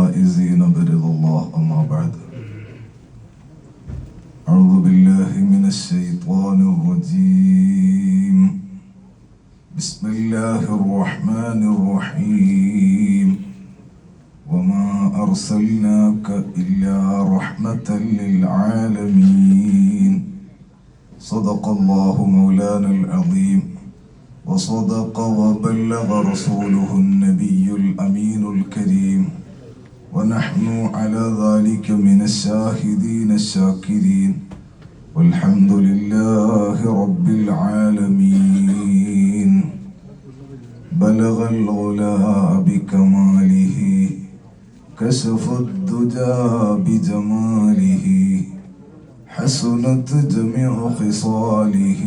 الفائزين برضا الله. أما بعد، أعوذ بالله من الشيطان الرجيم. بسم الله الرحمن الرحيم. وما أرسلناك إلا رحمة للعالمين. صدق الله مولانا العظيم، وصدق وبلغ رسوله النبي الأمين الكريم، ونحن على ذلك من الشاهدين الشاكرين، والحمد لله رب العالمين. بلغ العلا بكماله، كشف الدجى بجماله، حسنت جميع خصاله،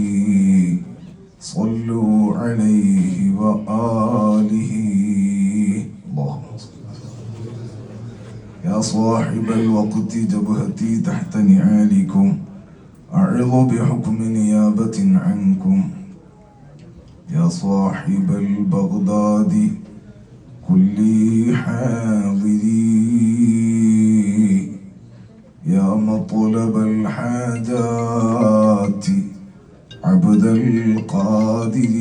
صلوا عليه وآله. اللهم يا صاحب الوقت جبهتي تحت نعالكم، أعظ بحكم نيابة عنكم. يا صاحب البغداد كلي حاضري، يا مطلب الحاجات عبد القادر،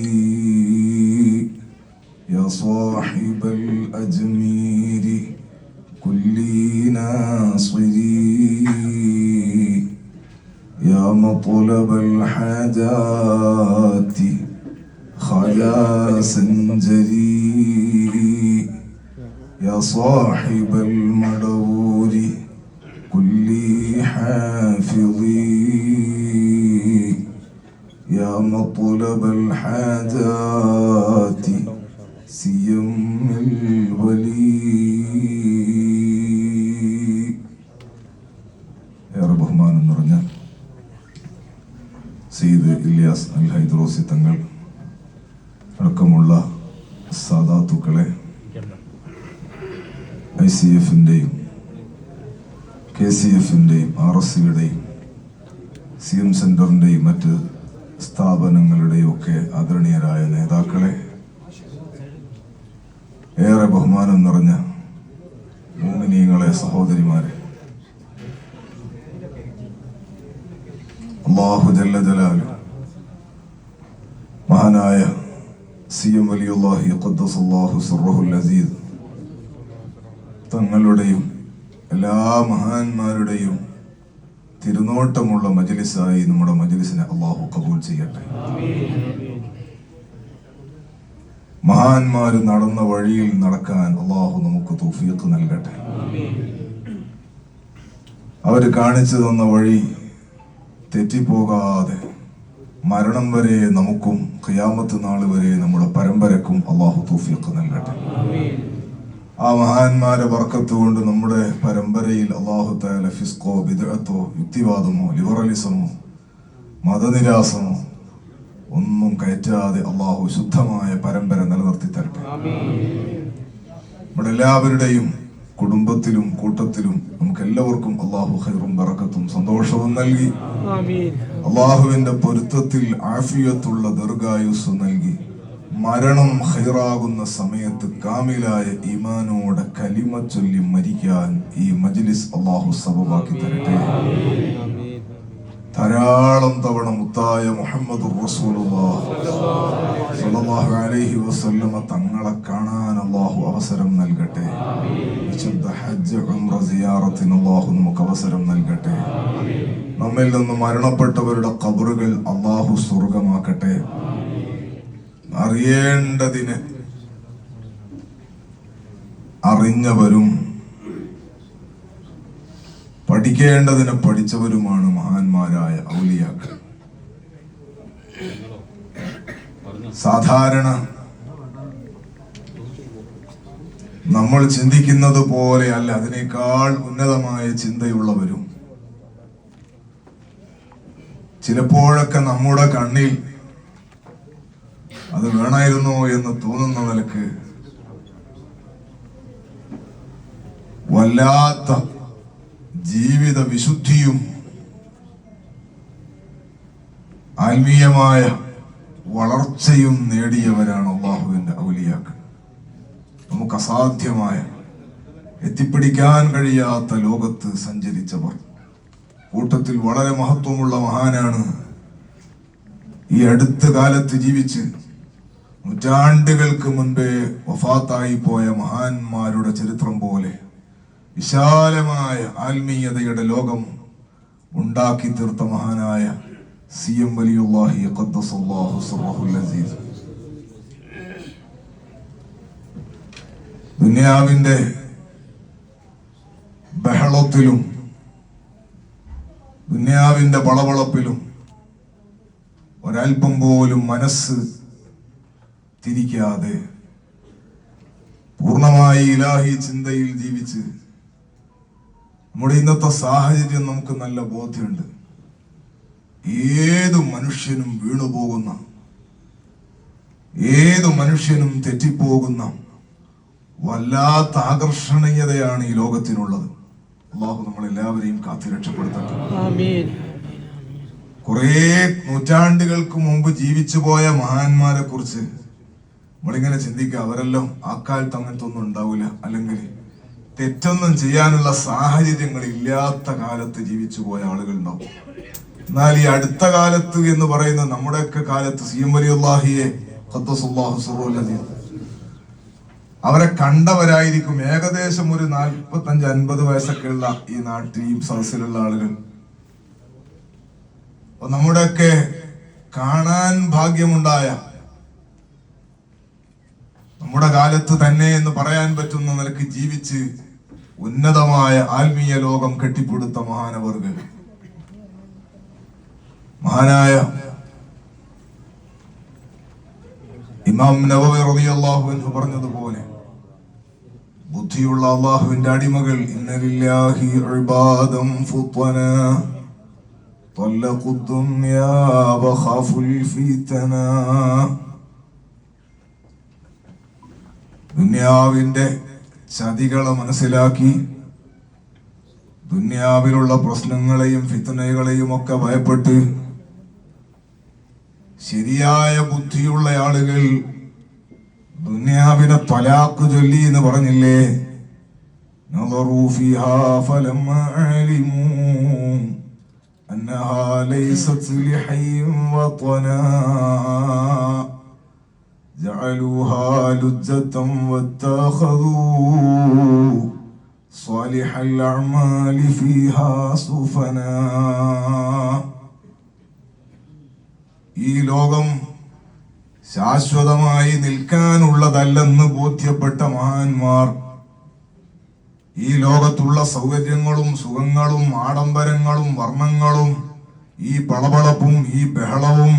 يا صاحب الأجمير كلي ناصري، يا مطلب الحاجات خيا سنجري، يا صاحب المدور كلي حافظي، يا مطلب الحاجات سيم الولي. ഏറെ ബഹുമാനം നിറഞ്ഞ സയ്യിദ് ഇല്യാസ് അൽ ഹൈദ്രോസി തങ്ങൾ അടക്കമുള്ള സാദാത്തുക്കളെ, ICF-ന്റെയും KCF-ന്റെയും RSCയുടെയും CM സെന്ററിന്റെയും മറ്റ് സ്ഥാപനങ്ങളുടെയും ഒക്കെ ആദരണീയരായ നേതാക്കളെ, ഏറെ ബഹുമാനം നിറഞ്ഞ മുഅ്മിനീങ്ങളെ, സഹോദരിമാരെ, അല്ലാഹു ജല്ല ജലാലുഹു മഹാനായ CM വലിയുല്ലാഹി ഖദ്ദസല്ലാഹു സിർറഹുൽ അസീസ് തങ്ങളുടെയും എല്ലാ മഹാന്മാരുടെയും തിരുനോട്ടമുള്ള മജ്ലിസായി നമ്മുടെ മജ്ലിസിനെ അല്ലാഹു കബൂൽ ചെയ്യട്ടെ. മഹാന്മാര് നടന്ന വഴിയിൽ നടക്കാൻ അല്ലാഹു നമുക്ക് തൗഫീഖ് നൽകട്ടെ. അവര് കാണിച്ചു തന്ന വഴി തെറ്റിപ്പോകാതെ മരണം വരെ നമുക്കും ഖിയാമത്ത് നാൾ വരെ നമ്മുടെ പരമ്പരക്കും അല്ലാഹു തൗഫീഖ് നൽകട്ടെ. ആ മഹാന്മാരെ ബർക്കത്ത് കൊണ്ട് നമ്മുടെ പരമ്പരയിൽ അല്ലാഹു തആല ഫിസ്ഖോ ബിദ്അത്തോ യുക്തിവാദമോ ലിബറലിസമോ മതനിരാസമോ ഒന്നും കയറ്റാതെ അല്ലാഹു ശുദ്ധമായ പരമ്പര നിലനിർത്തി തരട്ടെ. നമ്മുടെ എല്ലാവരുടെയും കുടുംബത്തിലും കൂട്ടത്തിലും നമുക്ക് എല്ലാവർക്കും അല്ലാഹു ഖൈറും ബറക്കത്തും സന്തോഷവും നൽകി, അല്ലാഹുവിന്റെ പൊരുത്തത്തിൽ ആഫിയത്തുള്ള ദീർഘായുസ് നൽകി, മരണം ഖൈറാകുന്ന സമയത്ത് കാമിലായ ഈമാനോടെ കലിമ ചൊല്ലി മരിക്കാൻ ഈ മജ്ലിസ് അല്ലാഹു സബബാക്കി തരട്ടെ. ധാരാളം തവണ മുത്തായ മുഹമ്മദുർ റസൂലുള്ളാഹി സ്വല്ലല്ലാഹു അലൈഹി വസല്ലമ തങ്ങളെ കാണാൻ അല്ലാഹു അവസരം നൽകട്ടെ. വിശുദ്ധ ഹജ്ജ് ഉംറ സിയാറത്തിന് അല്ലാഹു നമുക്ക് അവസരം നൽകട്ടെ. നമ്മിൽ നിന്ന് മരണപ്പെട്ടവരുടെ ഖബറുകൾ അല്ലാഹു സ്വർഗ്ഗമാക്കട്ടെ. അറിയേണ്ടതിന് അറിഞ്ഞവരും പഠിക്കേണ്ടതിന് പഠിച്ചവരുമാണ് മഹാന്മാരായ ഔലിയാക്കൾ. സാധാരണ നമ്മൾ ചിന്തിക്കുന്നത് പോലെ അല്ല, അതിനേക്കാൾ ഉന്നതമായ ചിന്തയുള്ളവരും ചിലപ്പോഴൊക്കെ നമ്മുടെ കണ്ണിൽ അത് വേണമായിരുന്നോ എന്ന് തോന്നുന്ന നിലക്ക് വല്ലാത്ത ജീവിത വിശുദ്ധിയും ആത്മീയമായ വളർച്ചയും നേടിയവരാണ് അള്ളാഹുവിന്റെ ഔലിയാക്കൾ. നമുക്ക് അസാധ്യമായ എത്തിപ്പിടിക്കാൻ കഴിയാത്ത ലോകത്ത് സഞ്ചരിച്ചവർ. കൂട്ടത്തിൽ വളരെ മഹത്വമുള്ള മഹാനാണ് ഈ അടുത്ത കാലത്ത് ജീവിച്ച് നൂറ്റാണ്ടുകൾക്ക് മുൻപേ വഫാത്തായി പോയ മഹാന്മാരുടെ ചരിത്രം പോലെ വിശാലമായ ആത്മീയതയുടെ ലോകം ഉണ്ടാക്കി തീർത്ത മഹാനായ CM വലിയുല്ലാഹി ഖദ്ദസല്ലാഹു സിർറഹുൽ അസീസ്. ദുനിയാവിന്റെ ബഹളത്തിലും ദുനിയാവിന്റെ വളവളപ്പിലും ഒരൽപ്പം പോലും മനസ്സ് തിരിക്കാതെ പൂർണ്ണമായി ഇലാഹി ചിന്തയിൽ ജീവിച്ച് നമ്മുടെ ഇന്നത്തെ സാഹചര്യം നമുക്ക് നല്ല ബോധ്യമുണ്ട്. ഏതു മനുഷ്യനും വീണുപോകുന്ന, ഏതു മനുഷ്യനും തെറ്റിപ്പോകുന്ന വല്ലാത്ത ആകർഷണീയതയാണ് ഈ ലോകത്തിനുള്ളത്. അല്ലാഹു നമ്മളെല്ലാവരെയും കാത്തു രക്ഷപ്പെടുത്തട്ടെ. കുറേ നൂറ്റാണ്ടുകൾക്ക് മുമ്പ് ജീവിച്ചു പോയ മഹാന്മാരെ കുറിച്ച് നമ്മളിങ്ങനെ ചിന്തിക്കുക, അവരെല്ലാം ആ കാലത്ത് അങ്ങനത്തെ ഒന്നും ഉണ്ടാവില്ല, അല്ലെങ്കിൽ തെറ്റൊന്നും ചെയ്യാനുള്ള സാഹചര്യങ്ങൾ ഇല്ലാത്ത കാലത്ത് ജീവിച്ചു പോയ ആളുകൾ ഉണ്ടാവും. എന്നാൽ ഈ അടുത്ത കാലത്ത് എന്ന് പറയുന്ന നമ്മുടെയൊക്കെ കാലത്ത് CM വലിയുല്ലാഹിയെ ഖദ്ദസല്ലാഹു സിർറഹുൽ അസീസ് അവരെ കണ്ടവരായിരിക്കും ഏകദേശം ഒരു 45-50 വയസ്സൊക്കെ ഉള്ള ഈ നാട്ടിൽ ഈ സദസ്സിലുള്ള ആളുകൾ. നമ്മുടെയൊക്കെ കാണാൻ ഭാഗ്യമുണ്ടായ, നമ്മുടെ കാലത്ത് തന്നെ എന്ന് പറയാൻ പറ്റുന്ന നിലക്ക് ജീവിച്ച് ഉന്നതമായ ആത്മീയ ലോകം കെട്ടിപ്പടുത്ത മഹാനവർകൾ, മഹാനായ ഇമാം നവവി റളിയല്ലാഹു അൻഹു പറഞ്ഞതുപോലെ ബുദ്ധിയുള്ള അല്ലാഹുവിന്റെ അടിമകൾ ഇന്നലില്ലാഹി ഇബാദം ഫുത്വനാ طلقوا الدنيا وخافوا الفتنا. ദുനിയാവിന്റെ ചതികളെ മനസ്സിലാക്കി ദുനിയാവിലുള്ള പ്രശ്നങ്ങളെയും ഫിത്നകളെയും ഒക്കെ ഭയപ്പെട്ട് ശരിയായ ബുദ്ധിയുള്ള ആളുകൾ ദുനിയാവിനെ തലാഖ് ചൊല്ലി എന്ന് പറഞ്ഞില്ലേ? നളറൂ ഫീഹാ ഫലമ്മ അലിമൂ അന്നഹാ ലൈസത് ലിഹയ്യിൻ വതനാ ജഅലൂഹാ ലുജ്ജതൻ വത്തഖദൂ സാലിഹൽ അഅമാലി ഫീഹാ സുഫനാ. ഈ ലോകം ശാശ്വതമായി നിൽക്കാനുള്ളതല്ലെന്ന് ബോധ്യപ്പെട്ട മഹാന്മാർ ഈ ലോകത്തുള്ള സൗകര്യങ്ങളും സുഖങ്ങളും ആഡംബരങ്ങളും വർണ്ണങ്ങളും ഈ പളപളപ്പും ഈ ബഹളവും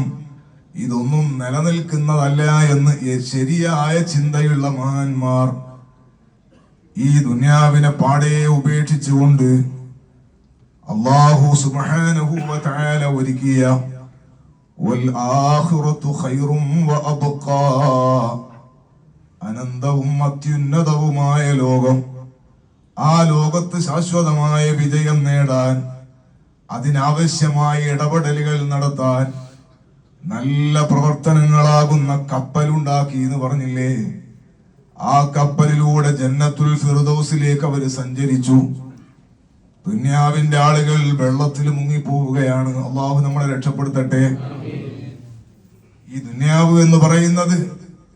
ഇതൊന്നും നിലനിൽക്കുന്നതല്ല എന്ന് ശരിയായ ചിന്തയുള്ള മഹാന്മാർ ഈ ദുനിയാവിനെ പാടെ ഉപേക്ഷിച്ചുകൊണ്ട് അല്ലാഹു സുബ്ഹാനഹു വ തആല ഒരുക്കിയ വൽആഖിറതു ഖൈറും വഅബ്ഖാ അനന്തവും അത്യുന്നതവുമായ ലോകം, ആ ലോകത്ത് ശാശ്വതമായ വിജയം നേടാൻ അതിനാവശ്യമായ ഇടപെടലുകൾ നടത്താൻ നല്ല പ്രവർത്തനങ്ങളാകുന്ന കപ്പലുണ്ടാക്കി എന്ന് പറഞ്ഞില്ലേ? ആ കപ്പലിലൂടെ ജന്നത്തുൽ ഫിർദൗസിലേക്ക് അവർ സഞ്ചരിച്ചു. ദുനിയാവിന്റെ ആളുകൾ വെള്ളത്തിൽ മുങ്ങിപ്പോവുകയാണ്. അള്ളാഹു നമ്മളെ രക്ഷപ്പെടുത്തട്ടെ. ഈ ദുനിയാവ് എന്ന് പറയുന്നത്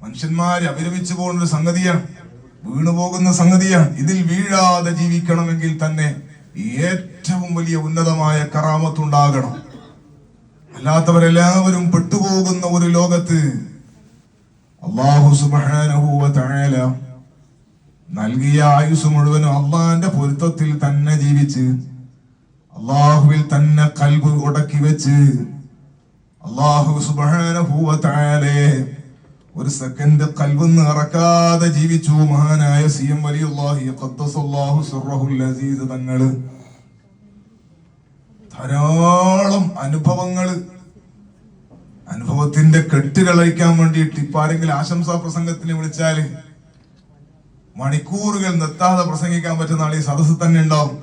മനുഷ്യന്മാര് അഭിരമിച്ചു പോകുന്ന ഒരു സംഗതിയാണ്, വീണുപോകുന്ന സംഗതിയാണ്. ഇതിൽ വീഴാതെ ജീവിക്കണമെങ്കിൽ തന്നെ ഏറ്റവും വലിയ ഉന്നതമായ കറാമത്തുണ്ടാകണം. അല്ലാത്തവരെല്ലാവരും പെട്ടുപോകുന്ന ഒരു ലോകത്ത് അല്ലാഹു സുബ്ഹാനഹു വ തആല നൽകിയ ആയുസ് മുഴുവനും അള്ളാന്റെ പൊരുത്തത്തിൽ തന്നെ ജീവിച്ച് അള്ളാഹുവിൽ തന്നെ ഖൽബ് ഉടക്കി വെച്ച് അല്ലാഹു സുബ്ഹാനഹു വ തആലയെ ഒരു സെക്കൻഡ് ഖൽബിന്ന് ഇറക്കാതെ ജീവിച്ചു മഹാനായ CM വലിയുല്ലാഹി ഖദ്ദസല്ലാഹു സിർറഹുൽ അസീസ് തങ്ങള്. ധാരാളം അനുഭവത്തിന്റെ കെട്ടുകളഴിക്കാൻ വേണ്ടിയിട്ട് ഇപ്പൊ ആരെങ്കിലും ആശംസാ പ്രസംഗത്തിന് വിളിച്ചാല് മണിക്കൂറുകൾ നിർത്താതെ പ്രസംഗിക്കാൻ പറ്റുന്ന ആൾ ഈ സദസ്സിൽ തന്നെ ഉണ്ടാവും.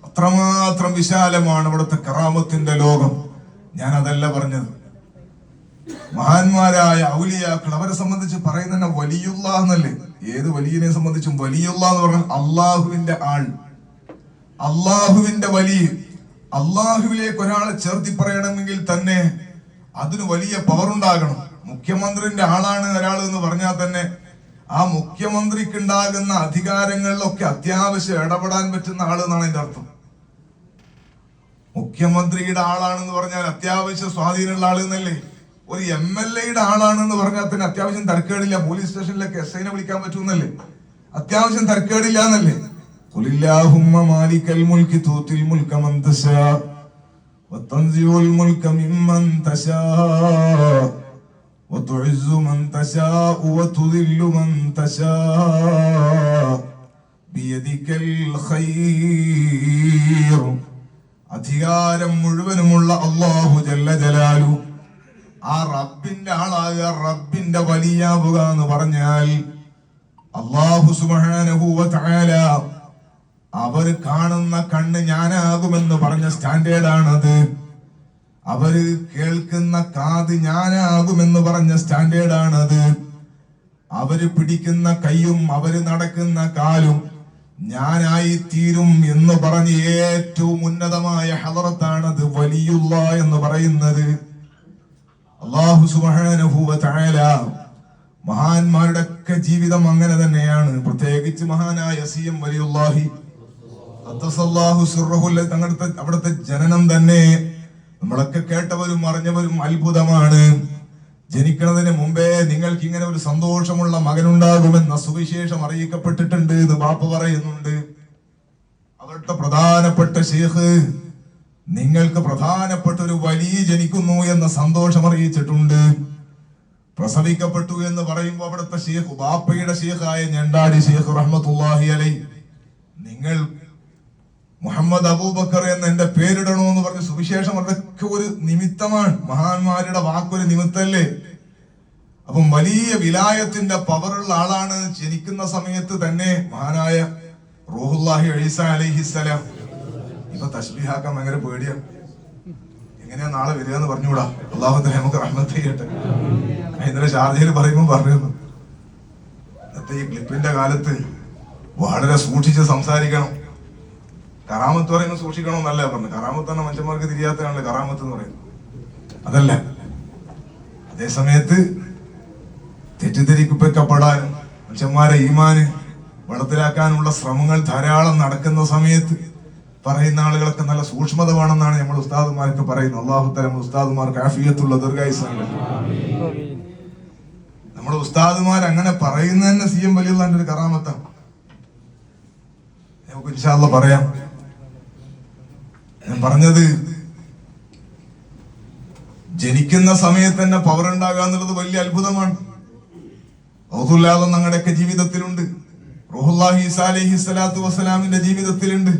അത്രമാത്രം വിശാലമാണ് ഇവിടുത്തെ കറാമത്തിന്റെ ലോകം. ഞാൻ അതല്ല പറഞ്ഞത്. മഹാന്മാരായ ഔലിയാക്കൾ അവരെ സംബന്ധിച്ച് പറയുന്ന വലിയുള്ള എന്നല്ലേ. ഏത് വലിയനെ സംബന്ധിച്ചും വലിയുള്ള എന്ന് പറഞ്ഞാൽ അള്ളാഹുവിന്റെ ആൾ, അള്ളാഹുവിന്റെ വലിയ. അള്ളാഹുവിലേക്ക് ഒരാളെ ചേർത്തി പറയണമെങ്കിൽ തന്നെ അതിന് വലിയ പവർ ഉണ്ടാകണം. മുഖ്യമന്ത്രിന്റെ ആളാണ് ഒരാൾ എന്ന് പറഞ്ഞാൽ തന്നെ ആ മുഖ്യമന്ത്രിക്ക് ഉണ്ടാകുന്ന അധികാരങ്ങളിലൊക്കെ അത്യാവശ്യം ഇടപെടാൻ പറ്റുന്ന ആള് എന്നാണ് എന്റെ അർത്ഥം. മുഖ്യമന്ത്രിയുടെ ആളാണെന്ന് പറഞ്ഞാൽ അത്യാവശ്യം സ്വാധീനമുള്ള ആള് എന്നല്ലേ. ഒരു MLA-യുടെ ആളാണെന്ന് പറഞ്ഞാൽ തന്നെ അത്യാവശ്യം തരക്കേടില്ല. പോലീസ് സ്റ്റേഷനിലൊക്കെ SI-നെ വിളിക്കാൻ പറ്റുമെന്നല്ലേ, അത്യാവശ്യം തരക്കേടില്ല എന്നല്ലേ. ഖുലില്ലാഹുമ്മ മാലിക്കൽ മുൽക്കി തൂത്തിൽ മുൽക മൻ തശാ വതൻസിഉൽ മുൽക മിമ്മൻ തശാ വതുഇസ്സു മൻ തശാ വതുദില്ലു മൻ തശാ ബിയദികൽ ഖൈർ. അധികാരം മുഴുവനുമുള്ള അല്ലാഹു ജല്ല ജലാലു, ആ റബ്ബിന്റെ ആളാകുക, റബ്ബിന്റെ വലിയാവുക എന്ന് പറഞ്ഞാൽ അല്ലാഹു സുബ്ഹാനഹു വ തആല അവര് കാണുന്ന കണ്ണ് ഞാനാകുമെന്ന് പറഞ്ഞ സ്റ്റാൻഡേർഡാണത്. അവര് കേൾക്കുന്ന കാത് ഞാനാകുമെന്ന് പറഞ്ഞ സ്റ്റാൻഡേർഡാണത്. അവര് പിടിക്കുന്ന കൈയും അവര് നടക്കുന്ന കാലും ഞാനായി തീരും എന്ന് പറഞ്ഞ് ഏറ്റവും ഉന്നതമായ ഹളറത്താണത് വലിയുള്ള എന്ന് പറയുന്നത്. അല്ലാഹു സുബ്ഹാനഹു വ തആല മഹാന്മാരുടെ ഒക്കെ ജീവിതം അങ്ങനെ തന്നെയാണ്. പ്രത്യേകിച്ച് മഹാനായ CM വലിയുല്ലാഹി ഖദ്ദസല്ലാഹു സിർറഹു അവിടുത്തെ ജനനം തന്നെ നമ്മളൊക്കെ കേട്ടവരും അറിഞ്ഞവരും അത്ഭുതമാണ്. ജനിക്കുന്നതിന് മുമ്പേ നിങ്ങൾക്ക് ഇങ്ങനെ ഒരു സന്തോഷമുള്ള മകനുണ്ടാകുമെന്ന സുവിശേഷം അറിയിക്കപ്പെട്ടിട്ടുണ്ട് എന്ന് ബാപ്പ പറയുന്നുണ്ട്. അവിടുത്തെ പ്രധാനപ്പെട്ട ശൈഖ് നിങ്ങൾക്ക് പ്രധാനപ്പെട്ട ഒരു വലിയ ജനിക്കുന്നു എന്ന സന്തോഷം അറിയിച്ചിട്ടുണ്ട്. പ്രസവിക്കപ്പെട്ടു എന്ന് പറയുമ്പോൾ അവിടുത്തെ ശൈഖ് ബാപ്പയുടെ ശൈഖായ ഞണ്ടാടി ശൈഖ് റഹ്മത്തുള്ളാഹി അലൈഹി നിങ്ങൾ മുഹമ്മദ് അബൂബക്കർ എന്ന് എന്റെ പേരിടണോ എന്ന് പറഞ്ഞ സുവിശേഷം അതൊക്കെ ഒരു നിമിത്തമാണ്. മഹാന്മാരുടെ വാക്കൊരു നിമിത്തല്ലേ. അപ്പം വലിയ വിലായത്തിന്റെ പവറുള്ള ആളാണ്. ജനിക്കുന്ന സമയത്ത് തന്നെ മഹാനായ റൂഹുല്ലാഹി ഈസാ അലൈഹിസ്സലാം. ഇപ്പൊ തശ്ബീഹാക്കാൻ ഭയങ്കര പേടിയാണ്. എങ്ങനെയാ നാളെ വരിക എന്ന് പറഞ്ഞുകൂടാ. അല്ലാഹു തആല നമുക്ക് റഹ്മത്ത് ചെയ്യട്ടെ. ഇന്നലെ ഷാർജയിൽ പറയുമ്പോൾ പറഞ്ഞിരുന്നു, ഇന്നത്തെ ഈ ക്ലിപ്പിന്റെ കാലത്ത് വളരെ സൂക്ഷിച്ച് സംസാരിക്കണം. കറാമത്ത് പറയുന്നത് സൂക്ഷിക്കണമെന്നല്ല പറഞ്ഞു. കറാമത്ത് തന്നെ മനുഷ്യന്മാർക്ക് തിരിയാത്തതാണല്ലോ കറാമത്ത് എന്ന് പറയുന്നത്, അതല്ല. അതേ സമയത്ത് തെറ്റിദ്ധരിക്കപ്പെടാനും മനുഷ്യന്മാരെ ഈമാന് വെള്ളത്തിലാക്കാനുള്ള ശ്രമങ്ങൾ ധാരാളം നടക്കുന്ന സമയത്ത് പറയുന്ന ആളുകളൊക്കെ നല്ല സൂക്ഷ്മത വേണമെന്നാണ് നമ്മൾ ഉസ്താദുമാർക്ക് പറയുന്നത്. അല്ലാഹു തആല നമ്മൾ ഉസ്താദുമാർക്ക് ആഫിയത്തുള്ള ദീർഘായുസ്സ് നൽകട്ടെ. നമ്മുടെ ഉസ്താദുമാർ അങ്ങനെ പറയുന്ന തന്നെ CM വലിയുള്ളാന്റെ ഒരു കറാമത്താണ്. നമുക്ക് ഇൻഷാ അല്ലാഹ് പറയാം. ഞാൻ പറഞ്ഞത് ജനിക്കുന്ന സമയത്ത് തന്നെ പവർ ഉണ്ടാകുക എന്നുള്ളത് വലിയ അത്ഭുതമാണ്. റസൂലുള്ളാഹി ഞങ്ങളുടെയൊക്കെ ജീവിതത്തിലുണ്ട്. റൂഹുല്ലാഹി ഈസാ അലൈഹിസ്സലാത്തു വസ്സലാമിന്റെ ജീവിതത്തിലുണ്ട്.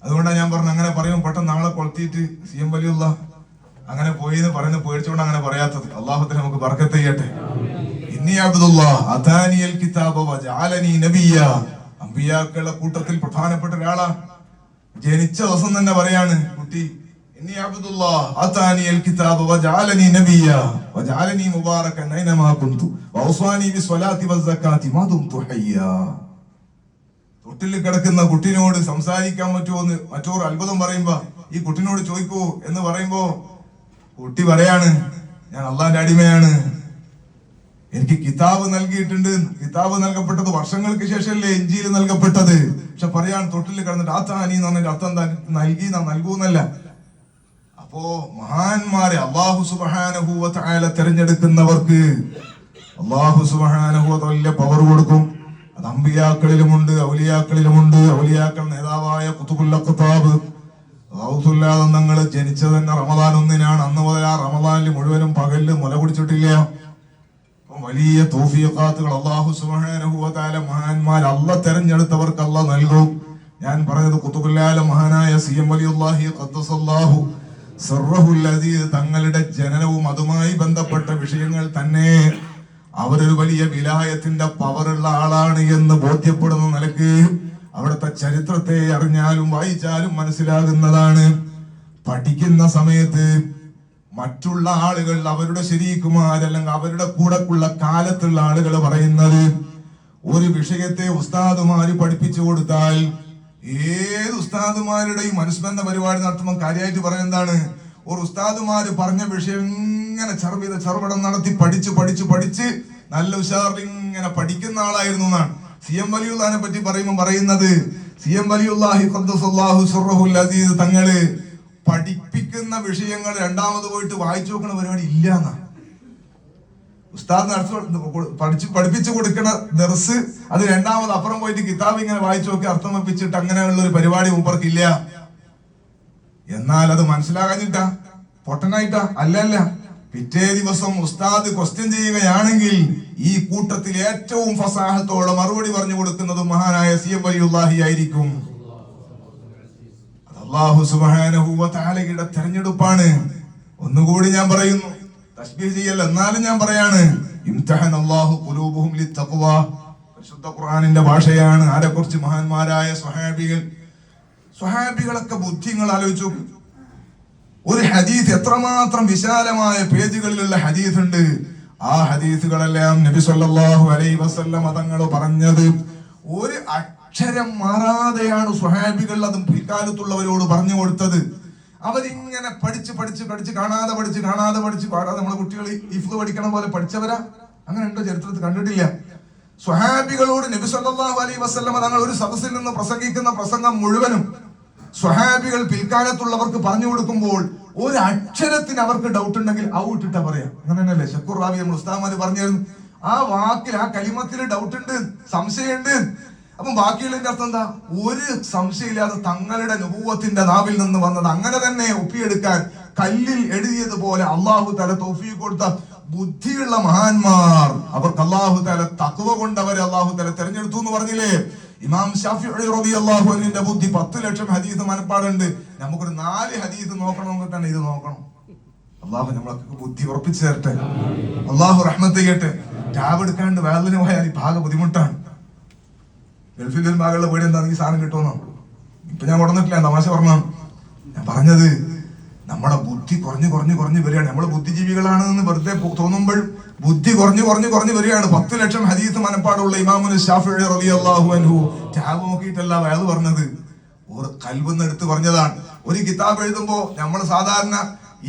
അതുകൊണ്ടാണ് ഞാൻ പറഞ്ഞു അങ്ങനെ പറയുമ്പോൾ പെട്ടെന്ന് നാളെ കൊളുത്തിയിട്ട് CM വലിയുള്ള അങ്ങനെ പോയി എന്ന് പറയുന്നത് പേടിച്ചുകൊണ്ട് അങ്ങനെ പറയാത്തത്. അല്ലാഹു തആല നമുക്ക് ബർക്കത്ത് ചെയ്യട്ടെ. ഇന്നി അബ്ദുല്ലാഹ് അതാനിയൽ കിതാബ വജഅലനി നബിയ്യ. അമ്പിയാക്കളുടെ കൂട്ടത്തിൽ പ്രധാനപ്പെട്ട ഒരാളാണ്. ജനിച്ച ദിവസം തന്നെ പറയാണ് കുട്ടി, ഇന്നി അബ്ദുല്ലാഹ് അതാനിയൽ കിതാബ വജഅലനി നബിയ്യ വജഅലനി മുബാറകൻ ഐനമാ കുന്തു വഔസാനി ബിസ്സലാത്തി വസ്സകാത്തി മാ ദുംതു ഹയ്യാ. തൊട്ടിൽ കിടക്കുന്ന കുട്ടിനോട് സംസാരിക്കാൻ പറ്റുമോ എന്ന് മറ്റൊരു അത്ഭുതം പറയുമ്പോ ഈ കുട്ടിനോട് ചോദിക്കൂ എന്ന് പറയുമ്പോ കുട്ടി പറയാണ്, ഞാൻ അള്ളാന്റെ അടിമയാണ്, എനിക്ക് കിതാബ് നൽകിയിട്ടുണ്ട്. കിതാബ് നൽകപ്പെട്ടത് വർഷങ്ങൾക്ക് ശേഷമല്ലേ ഇഞ്ചീൽ നൽകപ്പെട്ടത്. പക്ഷെ പറയാണ് തൊട്ടിൽ കിടന്നിട്ട് ആത്താനി എന്ന് പറഞ്ഞ അർത്ഥം നൽകി നൽകൂന്നല്ല. അപ്പോ മഹാന്മാരെ അല്ലാഹു സുബ്ഹാനഹു വ തആല തിരഞ്ഞെടുക്കുന്നവർക്ക് അല്ലാഹു സുബ്ഹാനഹു വ തആല വലിയ പവർ കൊടുക്കും. അത് അമ്പിയാക്കളിലുമുണ്ട് ഔലിയാക്കളിലുമുണ്ട്. ഔലിയാക്കൾ നേതാവായ ഖുതുബുൽ അഖ്താബ് റസൂലുള്ളാഹി തങ്ങൾ ജനിച്ചത് തന്നെ റമദാൻ 1-നാണ്. അന്ന് മുതൽ ആ റമദാനിൽ മുഴുവനും പകലിൽ മുല കുടിച്ചിട്ടില്ല. വലിയ തൗഫീഖാത്തുകൾ അല്ലാഹു സുബ്ഹാനഹു വ തആല മഹാന്മാർ അല്ലാഹ് തിരഞ്ഞെടുത്തവർക്ക് അല്ലാഹ് നൽകും. ഞാൻ പറഞ്ഞത് ഖുതുബുൽ ആലം മഹാനായ CM വലിയുല്ലാഹി ഖദ്ദസല്ലാഹു സിർറഹുൽ അസീസ് തങ്ങളുടെ ജനനവും അതുമായി ബന്ധപ്പെട്ട വിഷയങ്ങൾ തന്നെ അവരൊരു വലിയ വിലായത്തിന്റെ പവറുള്ള ആളാണ് എന്ന് ബോധ്യപ്പെടുന്ന നിലക്ക് അവിടുത്തെ ചരിത്രത്തെ അറിഞ്ഞാലും വായിച്ചാലും മനസ്സിലാകുന്നതാണ്. പഠിക്കുന്ന സമയത്ത് മറ്റുള്ള ആളുകൾ, അവരുടെ ശരീക്കുമാരല്ലെങ്കിൽ അവരുടെ കൂടെയുള്ള കാലത്തുള്ള ആളുകൾ പറയുന്നത്, ഒരു വിഷയത്തെ ഉസ്താദുമാര് പഠിപ്പിച്ചു കൊടുത്താൽ ഏത് ഉസ്താദുമാരുടെയും അനുസ്മരണ പരിപാടി നടത്തുമ്പോൾ കാര്യമായിട്ട് പറയുന്നതാണ്, ഒരു ഉസ്താദുമാര് പറഞ്ഞ വിഷയം ഇങ്ങനെ ചെറുപടം നടത്തി പഠിച്ച് നല്ല ഉഷാറിൽ ഇങ്ങനെ പഠിക്കുന്ന ആളായിരുന്നു എന്നാണ്. സി എം വലിയുള്ളാഹിനെ പറ്റി പറയുമ്പോൾ പറയുന്നത്, സി എം വലിയുള്ളാഹി ഖദ്ദസല്ലാഹു സിർറഹുൽ അസീസ് തങ്ങള് പഠിപ്പിക്കുന്ന വിഷയങ്ങൾ രണ്ടാമത് പോയിട്ട് വായിച്ചു നോക്കുന്ന പരിപാടി ഇല്ല എന്നാണ്. ഉസ്താദ് പഠിപ്പിച്ചു കൊടുക്കണ ദർസ് അത് രണ്ടാമത് അപ്പുറം പോയിട്ട് കിതാബ് ഇങ്ങനെ വായിച്ചു നോക്കി അർത്ഥം വെപ്പിച്ചിട്ട് അങ്ങനെയുള്ള ഒരു പരിപാടി മൂപ്പർക്കില്ല. എന്നാൽ അത് മനസ്സിലാകാഞ്ഞിട്ടാ, പൊട്ടനായിട്ടാ? അല്ലല്ല. പിറ്റേ ദിവസം ഉസ്താദ് ക്വസ്റ്റ്യൻ ചെയ്യുകയാണെങ്കിൽ ഈ കൂട്ടത്തിൽ ഏറ്റവും ഫസാഹത്തോടെ മറുപടി പറഞ്ഞു കൊടുക്കുന്നത് മഹാനായ സി എം വലിയുള്ളാഹി ആയിരിക്കും. അത് അല്ലാഹു സുബ്ഹാനഹു വ തആലയുടെ തെരഞ്ഞെടുപ്പാണ്. ഒന്നുകൂടി ഞാൻ പറയുന്നു, തസ്ബീഹ് ചെയ്യല്ല, എന്നാലും ഞാൻ പറയാണ്, ഇംതഹന അല്ലാഹു ഖുലൂബുഹും ലിത്തഖ്വ. പരിശുദ്ധ ഖുർആനിന്റെ ഭാഷയാണ്. ആരെക്കുറിച്ച്? മഹാന്മാരായ സ്വഹാബികളൊക്കെ ബുദ്ധിങ്ങൾ ആലോചിച്ചു. ഒരു ഹദീസ് എത്രമാത്രം വിശാലമായ പേജുകളിലുള്ള ഹദീസ് ഉണ്ട്. ആ ഹദീസുകളെല്ലാം നബി സല്ലല്ലാഹു അലൈഹി വസല്ലം തങ്ങൾ പറഞ്ഞത് ഒരു അക്ഷരം മാറാതെയാണ് സ്വഹാബികൾ അതും പിൽക്കാലത്തുള്ളവരോട് പറഞ്ഞു കൊടുത്തത്. അവരിങ്ങനെ പഠിച്ച് കാണാതെ പഠിച്ച് പാടാതെ നമ്മളെ കുട്ടികൾ ഇഫ്ള് പഠിക്കണ പോലെ പഠിച്ചവരാ? അങ്ങനെ ഉണ്ടോ ചരിത്രത്തിൽ? കണ്ടിട്ടില്ല. സ്വഹാബികളോട് നബി സല്ലല്ലാഹു അലൈഹി വസല്ലം തങ്ങൾ ഒരു സദസ്സിൽ നിന്ന് പ്രസംഗിക്കുന്ന പ്രസംഗം മുഴുവനും സ്വഹാബികൾ പിൽക്കാലത്തുള്ളവർക്ക് പറഞ്ഞു കൊടുക്കുമ്പോൾ ഒരു അക്ഷരത്തിന് അവർക്ക് ഡൗട്ട് ഉണ്ടെങ്കിൽ ഔട്ടിട്ടാ പറയാം. അങ്ങനെ തന്നെയല്ലേ ശക്കൂർ റാവി നമ്മൾ ഉസ്താദ്മാര് പറഞ്ഞിരുന്നു, ആ വാക്കിൽ ആ കലിമത്തിൽ ഡൗട്ട് ഉണ്ട്, സംശയമുണ്ട്. അപ്പം ബാക്കിയുള്ളതിന്റെ അർത്ഥം എന്താ? ഒരു സംശയമില്ലാതെ തങ്ങളുടെ നുബുവത്തിന്റെ നാവിൽ നിന്ന് വന്നത് അങ്ങനെ തന്നെ ഒപ്പിയെടുക്കാൻ കല്ലിൽ എഴുതിയതുപോലെ അള്ളാഹു തആല തൗഫീഖ് കൊടുത്ത ബുദ്ധിയുള്ള മഹാന്മാർ, അവർക്ക് അള്ളാഹു തആല തഖ്വ കൊണ്ടവരെ അള്ളാഹു തആല തെരഞ്ഞെടുത്തു എന്ന് പറഞ്ഞില്ലേ? ഇമാം ശാഫിഈ റളിയല്ലാഹു അൻഹുവിന്റെ ബുദ്ധി 10 ലക്ഷം ഹദീസ് മനപ്പാടുണ്ട്. നമുക്കൊരു 4 ഹദീസ് നോക്കണമെങ്കിൽ തന്നെ ഇത് നോക്കണം. അള്ളാഹു നമ്മളൊക്കെ ബുദ്ധി ഉറപ്പിച്ചു തരട്ടെ, അള്ളാഹു റഹ്മത്ത് ചെയ്യട്ടെ. ടാബ് എടുക്കാണ്ട് വേദന പോയാൽ ഈ ഭാഗ ബുദ്ധിമുട്ടാണ്. ഗൾഫിൽ മകളുടെ വീട് എന്താ ഈ സാധനം കിട്ടുമെന്നോ? ഇപ്പൊ ഞാൻ ഉടന്നിട്ടില്ല, തമാശ പറഞ്ഞാണ് ഞാൻ പറഞ്ഞത്. നമ്മുടെ ബുദ്ധി കുറഞ്ഞു വരികയാണ്. നമ്മൾ ബുദ്ധിജീവികളാണെന്ന് വെറുതെ തോന്നുമ്പോൾ ബുദ്ധി കുറഞ്ഞു വരികയാണ്. 10 ലക്ഷം ഹദീസ് മനപ്പാടുള്ള ഇമാമുൽ ശാഫിഈ റളിയല്ലാഹു അൻഹു ടാബ് നോക്കിയിട്ടല്ല വയത് പറഞ്ഞത്, ഒരു കൽബിന്ന് എടുത്ത് പറഞ്ഞതാണ്. ഒരു കിതാബ് എഴുതുമ്പോ നമ്മൾ സാധാരണ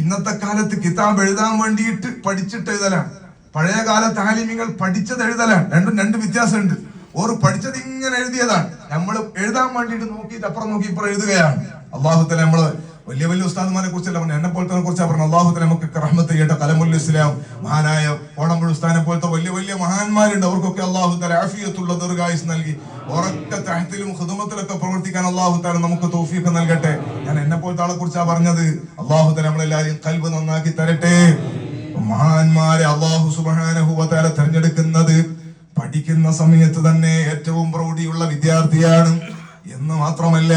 ഇന്നത്തെ കാലത്ത് കിതാബ് എഴുതാൻ വേണ്ടിയിട്ട് പഠിച്ചിട്ട് എഴുതലാണ്, പഴയ കാല താലിമികൾ പഠിച്ചത് എഴുതലാണ്. രണ്ട് വ്യത്യാസമുണ്ട്. ഓർ പഠിച്ചത് ഇങ്ങനെ എഴുതിയതാണ്, നമ്മൾ എഴുതാൻ വേണ്ടിയിട്ട് നോക്കിയിട്ട് അപ്പുറം നോക്കി ഇപ്പുറം എഴുതുകയാണ്. അള്ളാഹു തആല നമ്മള് വലിയ ഉസ്താദ്മാരെ കുറിച്ചല്ല പറഞ്ഞു, എന്നെ പോലത്തെ കുറിച്ചാണ് പറഞ്ഞു. അള്ളാഹു തആല നമുക്ക് റഹ്മത്ത് ചെയ്യട്ടെ. കലമുൽ ഇസ്ലാം മഹാനായ ഓണമ്പുഴ ഉസ്താദിനെ പോലത്തെ വലിയ മഹാന്മാരുണ്ട്. അവർക്കൊക്കെ അള്ളാഹു തആല ആഫിയത്തുള്ള ദീർഘായുസ് നൽകി ഉറക്ക തഹത്തിലും ഖിദ്മത്തിലൊക്കെ പ്രവർത്തിക്കാൻ അള്ളാഹു തആല നമുക്ക് തൗഫീഖ് നൽകട്ടെ. ഞാൻ എന്നെ പോലത്തെ ആളെ കുറിച്ചാണ് പറഞ്ഞത്. അള്ളാഹു തആല നമ്മളെല്ലാവരും ഖൽബ് നന്നാക്കി തരട്ടെ. മഹാന്മാരെ അള്ളാഹു സുബ്ഹാനഹു വ തആല തെരഞ്ഞെടുക്കുന്നത് പഠിക്കുന്ന സമയത്ത് തന്നെ ഏറ്റവും പ്രൗഢിയുള്ള വിദ്യാർത്ഥിയാണ് എന്ന് മാത്രമല്ല,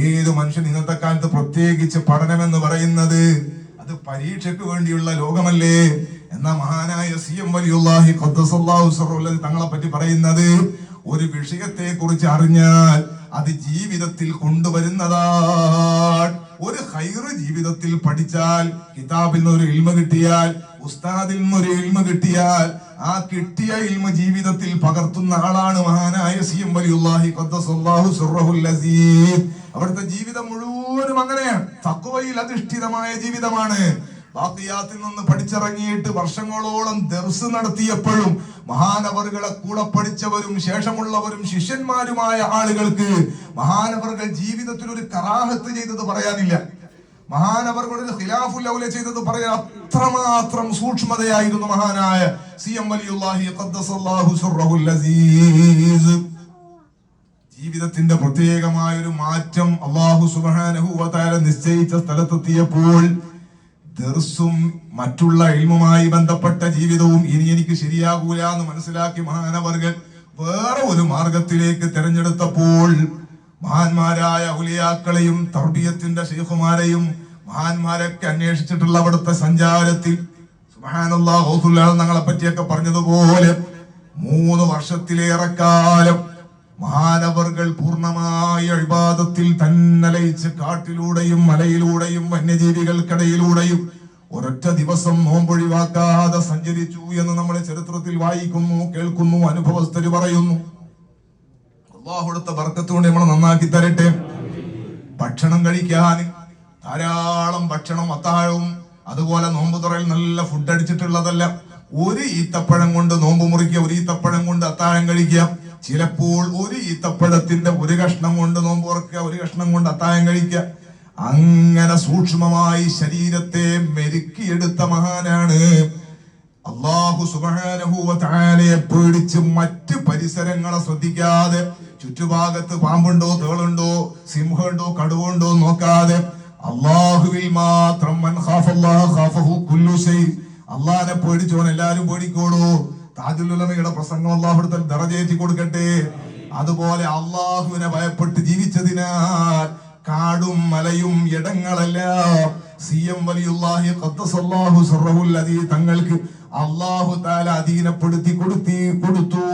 ഏത് മനുഷ്യൻ ഇന്നത്തെ കാലത്ത് പ്രത്യേകിച്ച് പഠനം എന്ന് പറയുന്നത് അത് പരീക്ഷയ്ക്ക് വേണ്ടിയുള്ള ലോകമല്ലേ. എന്നാ മഹാനായ സി എം വലിയുള്ളാഹി ഖദ്ദസല്ലാഹു സിർറഹുൽ തങ്ങളെ പറ്റി പറയുന്നത്, ഒരു വിഷയത്തെ കുറിച്ച് അറിഞ്ഞാൽ അത് ജീവിതത്തിൽ കൊണ്ടുവരുന്നതാണ്. ഒരു ഖൈറ് ജീവിതത്തിൽ പഠിച്ചാൽ, കിതാബിൽ നിന്ന് ഒരു ഇൽമ കിട്ടിയാൽ, ഉസ്താദിൽ നിന്നൊരു ഇൽമ കിട്ടിയാൽ, ആ കിട്ടിയ ഇൽമ ജീവിതത്തിൽ പകർത്തുന്ന ആളാണ് മഹാനായ സി എം വലിയുള്ളാഹി ഖദ്ദസല്ലാഹു സിർറഹുൽ അസീസ്. അവിടുത്തെ ജീവിതം മുഴുവനും അങ്ങനെയാണ്, തഖ്വയിൽ അധിഷ്ഠിതമായ ജീവിതമാണ്. ബാഖിയാത്തിൽ നിന്ന് പഠിച്ചിറങ്ങിയിട്ട് വർഷങ്ങളോളം ദർസ് നടത്തിയപ്പോഴും മഹാനവറുകളെ കൂടെ പഠിച്ചവരും ശേഷമുള്ളവരും ശിഷ്യന്മാരുമായ ആളുകൾക്ക് മഹാനവറുകൾ ജീവിതത്തിൽ ഒരു കറാഹത്ത് ചെയ്തത് പറയാനില്ല. മഹാനവറുകളുടെ ഖിലാഫുൽ ഔല ചെയ്തത് പറയാൻ അത്രമാത്രം സൂക്ഷ്മതയായിരുന്നു മഹാനായ സി എം വലിയുള്ളാഹി ഖദ്ദസല്ലാഹു സിർറഹുൽ അസീസ്. ജീവിതത്തിന്റെ പ്രത്യേകമായ ഒരു മാറ്റം അല്ലാഹു സുബ്ഹാനഹു വ തആല നിശ്ചയിച്ച സ്ഥലത്തെത്തിയപ്പോൾ ദർസും മറ്റുള്ള ഇൽമുമായി ബന്ധപ്പെട്ട ജീവിതവും ഇനി എനിക്ക് ശരിയാകൂല എന്ന് മനസ്സിലാക്കി മഹാനവർകൾ വേറെ ഒരു മാർഗത്തിലേക്ക് തെരഞ്ഞെടുത്തപ്പോൾ മഹാന്മാരായ ഔലിയാക്കളെയും തർബിയത്തിന്റെ ശൈഖുമാരെയും മഹാന്മാരൊക്കെ അന്വേഷിച്ചിട്ടുള്ള അവിടുത്തെ സഞ്ചാരത്തിൽ സുബ്ഹാനല്ലാഹ് ഗൗസുൽ ഞങ്ങളെ പറ്റിയൊക്കെ പറഞ്ഞതുപോലെ 3 വർഷത്തിലേറെ കാലം മഹാനവർകൾ പൂർണ്ണമായ ഇബാദത്തിൽ തന്നെ ലയിച്ച് കാട്ടിലൂടെയും മലയിലൂടെയും വന്യജീവികൾക്കിടയിലൂടെയും ഒരൊറ്റ ദിവസം നോമ്പൊഴിവാക്കാതെ സഞ്ചരിച്ചു എന്ന് നമ്മൾ ചരിത്രത്തിൽ വായിക്കുന്നു, കേൾക്കുന്നു, അനുഭവസ്ഥര് പറയുന്നു. അല്ലാഹു കൊടുത്ത ബർക്കത്ത് കൊണ്ട് നമ്മൾ നന്നാക്കി തരട്ടെ. ഭക്ഷണം കഴിക്കാൻ ധാരാളം ഭക്ഷണം, അത്താഴവും അതുപോലെ നോമ്പ് തുറയിൽ നല്ല ഫുഡ് അടിച്ചിട്ടുള്ളതല്ല. ഒരു ഈത്തപ്പഴം കൊണ്ട് നോമ്പ് മുറിക്കുക, ഒരു ഈത്തപ്പഴം കൊണ്ട് അത്താഴം കഴിക്കുക. ചിലപ്പോൾ ഒരു ഈത്തപ്പഴത്തിന്റെ ഒരു കഷ്ണം കൊണ്ട് നോമ്പ് തുറക്കുക, ഒരു കഷ്ണം കൊണ്ട് അത്താഴം കഴിക്കുക. അങ്ങനെ സൂക്ഷ്മമായി ശരീരത്തെ മെരുക്കിയെടുത്ത മഹാനാണ്. അല്ലാഹു സുബ്ഹാനഹു വ തആലയെ പേടിച്ച് മറ്റ് പരിസരങ്ങളെ ശ്രദ്ധിക്കാതെ, ചുറ്റുഭാഗത്ത് പാമ്പുണ്ടോ, തേളുണ്ടോ, സിംഹമുണ്ടോ, കടുവുണ്ടോ നോക്കാതെ അല്ലാഹുവിൽ മാത്രം മൻ ഖാഫല്ലാഹ ഖാഫഹു കുല്ലു ശൈ. അല്ലാഹനെ പേടിച്ചോൻ എല്ലാരും പേടിക്കോളൂ. താജുൽ ഉലമയുടെ പ്രസംഗം അല്ലാഹു അടുത്ത ദറജയേറ്റി കൊടുക്കട്ടെ. അതുപോലെ അല്ലാഹുവിനെ ഭയപ്പെട്ട് ജീവിച്ചതിനാൽ കാടും മലയും ഇടങ്ങളെല്ലാം സിയം വലിയുല്ലാഹി ഖദ്ദസല്ലാഹു സിർറഹുൽ അദീ തങ്ങൾക്ക് അല്ലാഹു തആല അധീനപ്പെടുത്തി കൊടുത്തു.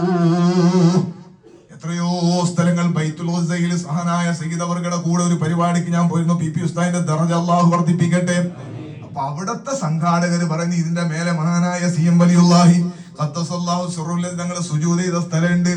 എത്രയോ സ്ഥലങ്ങൾ. ബൈത്തുൽ ഉസ്സയിൽ സഹനായ സയ്യിദ് അവരുടെ കൂടെ ഒരു പരിപാടിക്ക് ഞാൻ പോയിരുന്നു. പി ഉസ്താദിന്റെ ദറജ അല്ലാഹു വർദ്ധിപ്പിക്കട്ടെ. അപ്പൊ അവിടത്തെ സംഘാടകര് പറഞ്ഞു, ഇതിന്റെ മേലെ മഹാനായ സിയം വലിയുല്ലാഹി ഖദ്ദസല്ലാഹു സിർറഹുൽ അദീ തങ്ങൾ സുജൂദ് ചെയ്ത സ്ഥലമുണ്ട്.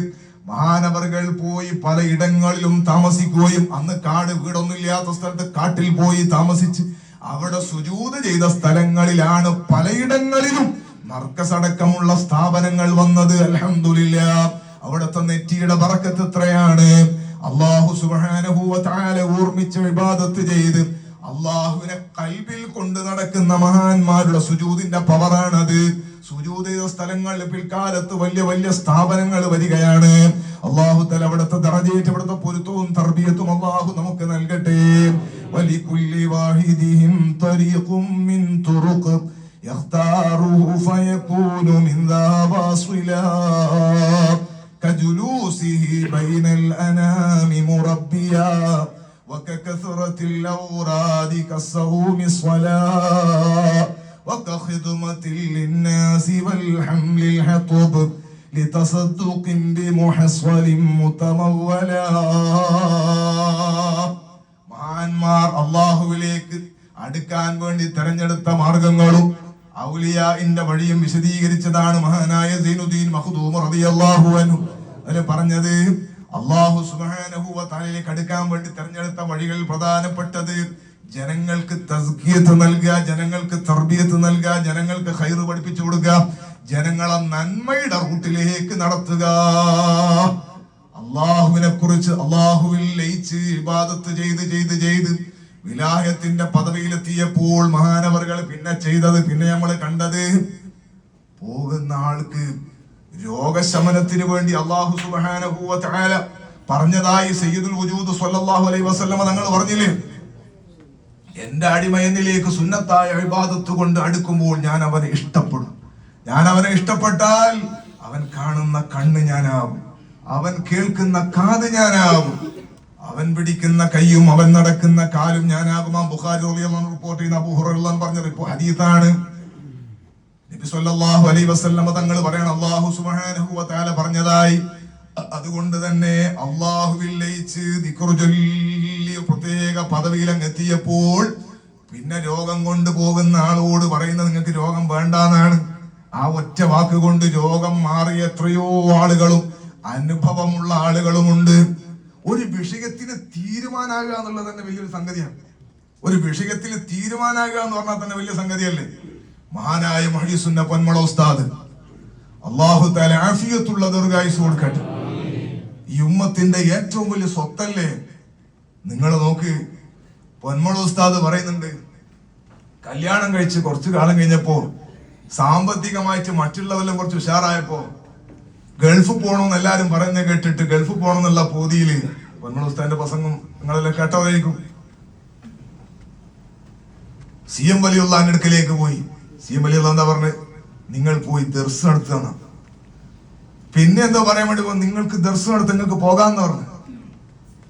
മഹാനവറുകൾ പോയി പലയിടങ്ങളിലും താമസിക്കുകയും അന്ന് കാട് വീടൊന്നുമില്ലാത്ത സ്ഥലത്ത് കാട്ടിൽ പോയി താമസിച്ച് അവിടെ സുജൂദ് ചെയ്ത സ്ഥലങ്ങളിലാണ് പലയിടങ്ങളിലും മർക്കസ് അടക്കമുള്ള സ്ഥാപനങ്ങൾ വന്നത്. അൽഹംദുലില്ലാഹ്. അവിടുത്തെ നെറ്റിയുടെ ബറക്കത്ത് എത്രയാണ്. അല്ലാഹു സുബ്ഹാനഹു വ തആല ഓർമ്മിച്ച് ഇബാദത്ത് ചെയ്ത് അല്ലാഹുവിനെ ഖൽബിൽ കൊണ്ട് നടക്കുന്ന മഹാന്മാരുടെ സുജൂദിന്റെ പവറാണത്. സുജൂദ് ചെയ്ത സ്ഥലങ്ങളിൽ പിൽക്കാലത്ത് വലിയ വലിയ സ്ഥാപനങ്ങൾ വരികയാണ്. അല്ലാഹു തആല അവിടുത്തെ ദറജയേറ്റ് അവിടുത്തെ പൊരുത്തവും തർബിയത്തും അല്ലാഹു നമുക്ക് നൽകട്ടെ. വലികുല്ലി വാഹിദിഹിം തരീഖും മിൻ തുറുഖ് യഖ്താറുഹു ഫയകൂനു മിൻ ദാവാസിലാ കജുലൂസിഹി ബൈനൽ അനാമി മുറബ്ബിയാ وككثرة الأوراد كالصوم الصلاة وكخدمة للناس والحمل الحطب لتصدق بمحصول متمولا. മഹാന്മാർ അല്ലാഹുവിലേക്ക് അടുക്കാൻ വേണ്ടി തെരഞ്ഞെടുത്ത മാർഗങ്ങളും ഔലിയാഇന്റെ വഴിയും വിശദീകരിച്ചതാണ് മഹാനായ സൈനുദ്ദീൻ മഖ്ദൂം റളിയല്ലാഹു അൻഹു. അതിൽ പറഞ്ഞത് അല്ലാഹു സുബ്ഹാനഹു വ തആലയിലേക്ക് അടുക്കാൻ വേണ്ടി തെരഞ്ഞെടുത്ത വഴികൾ പ്രധാനപ്പെട്ടത് ജനങ്ങൾക്ക് തസ്കിയത്ത് നൽകുക, ജനങ്ങൾക്ക് തർബിയത്ത് നൽകുക, ജനങ്ങൾക്ക് ഖൈർ പഠിപ്പിച്ചു കൊടുക്കുക, ജനങ്ങളെ നന്മയുടെ റൂട്ടിലേക്ക് നടത്തുക. അല്ലാഹുവിനെ കുറിച്ച് അല്ലാഹുവിൽ ലയിച്ച് ഇബാദത്ത് ചെയ്ത് വിലായത്തിന്റെ പദവിയിലെത്തിയപ്പോൾ മഹാനവറുകൾ പിന്നെ ചെയ്തത്, പിന്നെ നമ്മൾ കണ്ടത്, പോകുന്ന ആൾക്ക് രോഗശമനത്തിന് വേണ്ടി അല്ലാഹു സുബ്ഹാനഹു വ തആല പറഞ്ഞതായി സയ്യിദുൽ വജൂദ് സ്വല്ലല്ലാഹു അലൈഹി വസല്ലമ തങ്ങൾ പറഞ്ഞില്ലേ, എന്റെ അടിമയനിലേക്ക് സുന്നത്തായ ഇബാദത്ത് കൊണ്ട് അടുക്കുമ്പോൾ ഞാൻ അവനെ ഇഷ്ടപ്പെടും. ഞാൻ അവനെ ഇഷ്ടപ്പെട്ടാൽ അവൻ കാണുന്ന കണ്ണ് ഞാനാകും, അവൻ കേൾക്കുന്ന കാത് ഞാനാകും, അവൻ പിടിക്കുന്ന കൈയും അവൻ നടക്കുന്ന കാലും ഞാനാകും. ബുഖാരി റളിയല്ലാഹു അൻഹു റിപ്പോർട്ട് ചെയ്യുന്ന അബൂ ഹുറൈറ പറഞ്ഞ ഹദീസാണ്. നബി സല്ലല്ലാഹു അലൈഹി വസല്ലമ തങ്ങൾ പറയണം, അല്ലാഹു സുബ്ഹാനഹു വ തആല പറഞ്ഞതായി, അതുകൊണ്ട് തന്നെ അല്ലാഹുവിൽ ലയിച്ച് ദിക്റ് ചൊല്ലി പ്രത്യേക പദവിയിൽ അങ്ങ് എത്തിയപ്പോൾ പിന്നെ രോഗം കൊണ്ട് പോകുന്ന ആളോട് പറയുന്നത് നിങ്ങൾക്ക് രോഗം വേണ്ടാന്നാണ്. ആ ഒറ്റ വാക്ക് കൊണ്ട് രോഗം മാറിയ എത്രയോ ആളുകളും അനുഭവമുള്ള ആളുകളുമുണ്ട്. ഒരു വിഷയത്തിന് തീരുമാനാകുക എന്നുള്ളത് തന്നെ വലിയൊരു സംഗതിയാണ്. ഒരു വിഷയത്തിൽ തീരുമാനാകുക എന്ന് പറഞ്ഞാൽ തന്നെ വലിയ സംഗതിയല്ലേ. മഹാനായ മുഹയ്യിസുന്ന പൊന്മള ഉസ്താദ് അല്ലാഹു തആല ആഫിയത്തുള്ള ദീർഘായുസ്സ് കൊടുക്കട്ടെ. ഈ ഉമ്മത്തിന്റെ ഏറ്റവും വലിയ സ്വത്തല്ലേ. നിങ്ങൾ നോക്ക്, പൊന്മള ഉസ്താദ് പറയുന്നുണ്ട്, കല്യാണം കഴിച്ച് കുറച്ചു കാലം കഴിഞ്ഞപ്പോ സാമ്പത്തികമായിട്ട് മറ്റുള്ളവരെല്ലാം കുറച്ച് ഉഷാറായപ്പോ ഗൾഫ് പോകണമെന്ന് എല്ലാരും പറയുന്നത് കേട്ടിട്ട് ഗൾഫ് പോകണമെന്നുള്ള പൂതിയില് പൊന്മള ഉസ്താദിന്റെ പ്രസംഗം നിങ്ങളെല്ലാം കേട്ടതായിരിക്കും. സിഎം വലിയുള്ളാന്റെ അടുക്കലേക്ക് പോയി. സിഎം വലിയുള്ള എന്താ പറഞ്ഞ്, നിങ്ങൾ പോയി ദർസ് നടത്തുക. പിന്നെ എന്താ പറയാൻ വേണ്ടി പോകും, നിങ്ങൾക്ക് ദർസ് നടത്തി നിങ്ങൾക്ക് പോകാന്ന് പറഞ്ഞു.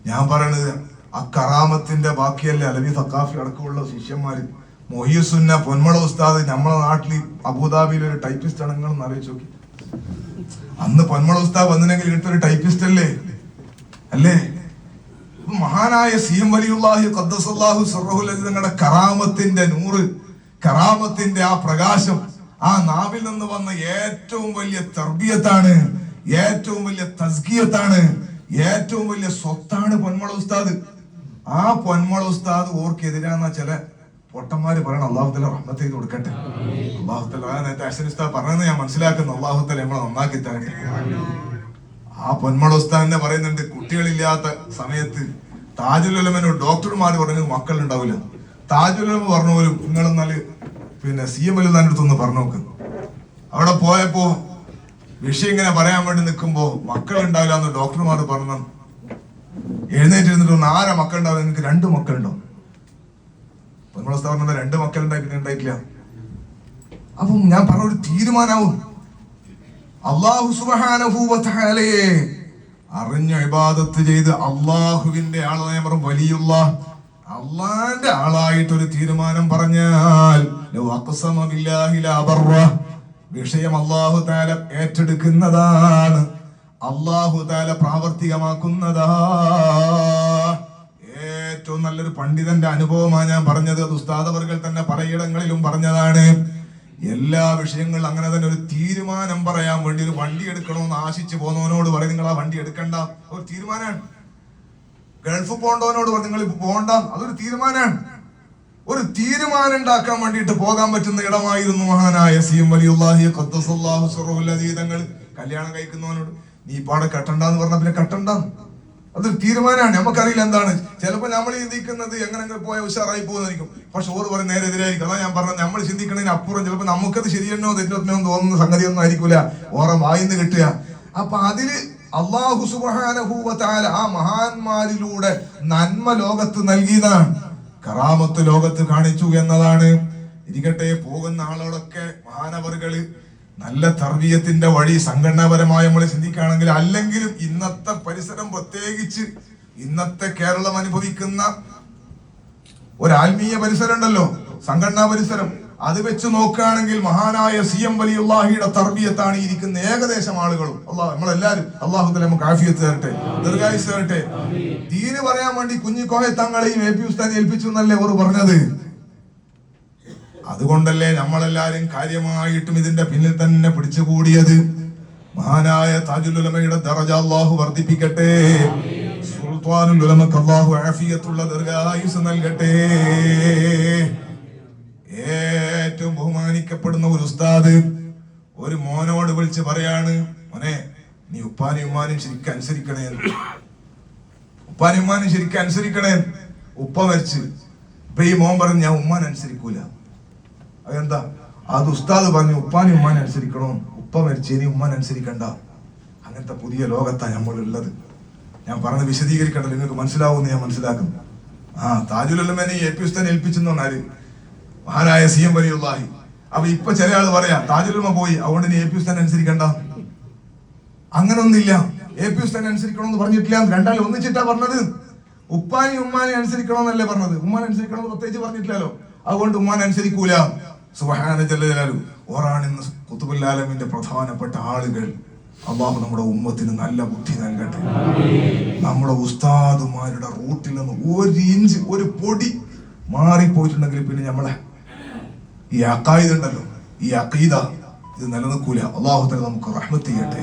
ഞാൻ പറയണത് ആ കറാമത്തിന്റെ ബാക്കിയല്ലേ അലവി സഖാഫി അടക്കമുള്ള ശിഷ്യന്മാര്. മുഹയ്യിസുന്ന പൊന്മള ഉസ്താദ് നമ്മളെ നാട്ടിൽ അബുദാബിയിൽ ഒരു ടൈപ്പിസ്റ്റ് ആണ്. നിങ്ങൾ ആലോചിച്ച് നോക്കി, അന്ന് പൊന്മള ഉസ്താദ് വന്നിനെങ്കിൽ ഇവിടുത്തെ ഒരു ടൈപ്പിസ്റ്റ് അല്ലേ. മഹാനായ സിഎം വലിയുള്ളാഹി ഖദ്ദസല്ലാഹു സിർറഹുൽ അസീസ് തങ്ങളുടെ കറാമത്തിന്റെ നൂറ് കറാമത്തിന്റെ ആ പ്രകാശം ആ നാവിൽ നിന്ന് വന്ന ഏറ്റവും വലിയ തർബിയത്താണ്, ഏറ്റവും വലിയ തസ്കിയത്താണ്, ഏറ്റവും വലിയ സ്വത്താണ് പൊന്മള ഉസ്താദ്. ആ പൊന്മള ഉസ്താദ് ഓർക്കെതിരാന്ന ചില പൊട്ടന്മാര് പറയണം. അള്ളാഹുത്തല റഹ്മത്ത് ചെയ്ത് കൊടുക്കട്ടെ. അള്ളാഹുത്തല നേരത്തെ അഹ്സൻ ഉസ്താദ് പറഞ്ഞത് ഞാൻ മനസ്സിലാക്കുന്നു. അള്ളാഹുത്തല നമ്മളെ നന്നാക്കി തരട്ടെ. ആ പൊന്മള ഉസ്താദിനെ പറയുന്നുണ്ട്, കുട്ടികളില്ലാത്ത സമയത്ത് താജുൽ ഉലമനോട് ഡോക്ടർമാർ പറഞ്ഞു മക്കൾ ഉണ്ടാവില്ല. താജുൽ ഉലമ പറഞ്ഞു പോലും നിങ്ങളെന്നാല് CM അടുത്തൊന്ന് പറഞ്ഞു നോക്ക്. അവിടെ പോയപ്പോ വിഷയം ഇങ്ങനെ പറയാൻ വേണ്ടി നിൽക്കുമ്പോ മക്കൾ ഉണ്ടാവില്ല എന്ന് ഡോക്ടർമാർ പറഞ്ഞു. എഴുന്നേറ്റിരുന്നിട്ട് ഒന്ന്, ആരാ മക്കൾ ഉണ്ടാവില്ല? നിങ്ങൾക്ക് 2 മക്കളുണ്ടോ? പൊന്മള ഉസ്താദ് പറഞ്ഞ 2 മക്കൾ ഉണ്ടായി, പിന്നെ ഉണ്ടായിട്ടില്ല. അപ്പം ഞാൻ പറഞ്ഞ ഒരു തീരുമാനാവും. അല്ലാഹു സുബ്ഹാനഹു വ തആലയെ അറിഞ്ഞ ഇബാദത്ത് ചെയ്ത് അള്ളാഹുവിന്റെ ആളായ വലിയുള്ള അള്ളാന്റെ ആളായിട്ടൊരു തീരുമാനം പറഞ്ഞാൽ വിഷയം അല്ലാഹു തആല ഏറ്റെടുക്കുന്നതാണ്, അല്ലാഹു തആല പ്രാവർത്തികമാക്കുന്നതാ. ഏറ്റവും നല്ലൊരു പണ്ഡിതന്റെ അനുഭവമാണ് ഞാൻ പറഞ്ഞത്. അത് ഉസ്താദ് അവർകൾ തന്നെ പലയിടങ്ങളിലും പറഞ്ഞതാണ്. എല്ലാ വിഷയങ്ങളും അങ്ങനെ തന്നെ ഒരു തീരുമാനം പറയാൻ വേണ്ടി ഒരു വണ്ടി എടുക്കണമെന്ന് ആശിച്ചു പോകുന്നവനോട് പറയും നിങ്ങൾ ആ വണ്ടി എടുക്കണ്ട, ഒരു തീരുമാനമാണ്. ഗൾഫ് പോകേണ്ടവനോട് പറയും നിങ്ങൾ ഇപ്പൊ പോകണ്ട, അതൊരു തീരുമാനമാണ്. ഒരു തീരുമാനം ഉണ്ടാക്കാൻ വേണ്ടിയിട്ട് പോകാൻ പറ്റുന്ന ഇടമായിരുന്നു മഹാനായ CM വലിയുല്ലാഹി ഖദ്ദസല്ലാഹു സിർറഹുൽ അസീസ് തങ്ങൾ. കല്യാണം കഴിക്കുന്നവനോട് നീ പാടെ കെട്ടണ്ടെന്ന് പറഞ്ഞ പിന്നെ കെട്ടണ്ടെന്ന്, അതൊരു തീരുമാനമാണ്. നമുക്കറിയില്ല എന്താണ്, ചിലപ്പോൾ നമ്മൾ ചിന്തിക്കുന്നത് എങ്ങനെങ്കിലും പോയാൽ ഉഷാറായി പോകുന്നതായിരിക്കും, പക്ഷെ ഓറ് പറയും നേരെ എതിരായിരിക്കും. അതാ ഞാൻ പറഞ്ഞത്, നമ്മൾ ചിന്തിക്കുന്നതിന് അപ്പുറം ചിലപ്പോൾ നമുക്കത് ശരിയെന്നോ തെറ്റെന്നോ തോന്നുന്ന സംഗതിയൊന്നും ആയിരിക്കൂല ഓറെ വായിന്ന് കിട്ടുക. അപ്പൊ അതില് അല്ലാഹു സുബ്ഹാനഹു വ തആല ആ മഹാന്മാരിലൂടെ നന്മ ലോകത്ത് നൽകിയതാണ്, കറാമത്ത് ലോകത്ത് കാണിച്ചു എന്നതാണ്. ഇരിക്കട്ടെ, പോകുന്ന ആളോടൊക്കെ മഹാനവറുകള് നല്ല തർബിയത്തിന്റെ വഴി സംഘടനാപരമായി നമ്മൾ ചിന്തിക്കുകയാണെങ്കിൽ, അല്ലെങ്കിലും ഇന്നത്തെ പരിസരം, പ്രത്യേകിച്ച് ഇന്നത്തെ കേരളം അനുഭവിക്കുന്ന ഒരു ആത്മീയ പരിസരം ഉണ്ടല്ലോ, സംഘടനാ പരിസരം, അത് വെച്ച് നോക്കുകയാണെങ്കിൽ മഹാനായ CM വലിയുല്ലാഹിയുടെ തർബിയത്താണ് ഇരിക്കുന്ന ഏകദേശം ആളുകളും. നമ്മളെല്ലാരും അള്ളാഹു തആല നമുക്ക് ആഫിയത്ത് തരട്ടെ, ദീർഘായുസ്സ് തരട്ടെ. ദീന് പറയാൻ വേണ്ടി കുഞ്ഞിക്കോയ തങ്ങളെയും AP ഉസ്താദിനെ ഏൽപ്പിച്ചു എന്നല്ലേ അവർ പറഞ്ഞത്. അതുകൊണ്ടല്ലേ നമ്മളെല്ലാരും കാര്യമായിട്ടും ഇതിന്റെ പിന്നിൽ തന്നെ പിടിച്ചുകൂടിയത്. മഹാനായ താജുൽ ഉലമയുടെ ദറജ അല്ലാഹു വർദ്ധിപ്പിക്കട്ടെ. സുൽത്താനുൽ ഉലമക്ക് അല്ലാഹു ആഫിയത്തുള്ള ദീർഘായുസ്സ് നൽകട്ടെ. ഏറ്റവും ബഹുമാനിക്കപ്പെടുന്ന ഒരു ഉസ്താദ് ഒരു മോനോട് വിളിച്ച് പറയാണ്, മോനെ നീ ഉപ്പാനും ഉമ്മാനും ശരിക്കും അനുസരിക്കണേ, ഉപ്പാനും ഉമ്മാനും ശരിക്കും അനുസരിക്കണേ. ഉപ്പ മരിച്ച് ഇപ്പൊ ഈ മോൻ പറഞ്ഞു ഞാൻ ഉമ്മാൻ അനുസരിക്കൂല. അതെന്താ? അത് ഉസ്താദ് പറഞ്ഞു ഉപ്പാനും ഉമ്മാനെ അനുസരിക്കണോ, ഉപ്പ മരിച്ച് ഇനി ഉമ്മാൻ അനുസരിക്കണ്ട. അങ്ങനത്തെ പുതിയ ലോകത്താണ് നമ്മളുള്ളത്. ഞാൻ പറഞ്ഞ് വിശദീകരിക്കണ്ട, നിങ്ങൾക്ക് മനസ്സിലാവുമെന്ന് ഞാൻ മനസ്സിലാക്കുന്നു. താജുൽ ഉലമനെ AP ഉസ്താദിനെ ഏൽപ്പിച്ചെന്നാണ് മഹാനായ CM വലിയുല്ലാഹി. അപ്പൊ ഇപ്പൊ ചില ആള് പറയാ താജുൽ ഉലമ പോയി അതുകൊണ്ട് നീ AP ഉസ്താദിനെ അനുസരിക്കണ്ട. അങ്ങനൊന്നില്ല. AP ഉസ്താദിനെ അനുസരിക്കണമെന്ന് പറഞ്ഞിട്ടില്ല. രണ്ടാളും ഒന്നിച്ചിട്ടാ പറഞ്ഞത്. ഉപ്പാനി ഉമ്മാനെ അനുസരിക്കണമെന്നല്ലേ പറഞ്ഞത്, ഉമ്മാനെ അനുസരിക്കണമെന്ന് പ്രത്യേകിച്ച് പറഞ്ഞിട്ടില്ലല്ലോ. അതുകൊണ്ട് ഉമ്മാനെ അനുസരിക്കൂല. സുബ്ഹാന ജല്ല ജലാലു. ഓറാണ് ഇന്ന് ഖുതുബുൽ ആലമിന്റെ പ്രധാനപ്പെട്ട ആളുകൾ. അല്ലാഹു നമ്മുടെ ഉമ്മത്തിന് നല്ല ബുദ്ധി നൽകട്ടെ. നമ്മുടെ ഉസ്താദുമാരുടെ റൂട്ടിൽ നിന്ന് 1 ഇഞ്ച് ഒരു പൊടി മാറിപ്പോയിട്ടുണ്ടെങ്കിൽ പിന്നെ നമ്മളെ ഈ അഖീദ ഉണ്ടല്ലോ, ഈ അഖീദ ഇത് നിലനിൽക്കൂല. അല്ലാഹു തആല നമുക്ക് റഹ്മത്ത് ചെയ്യട്ടെ.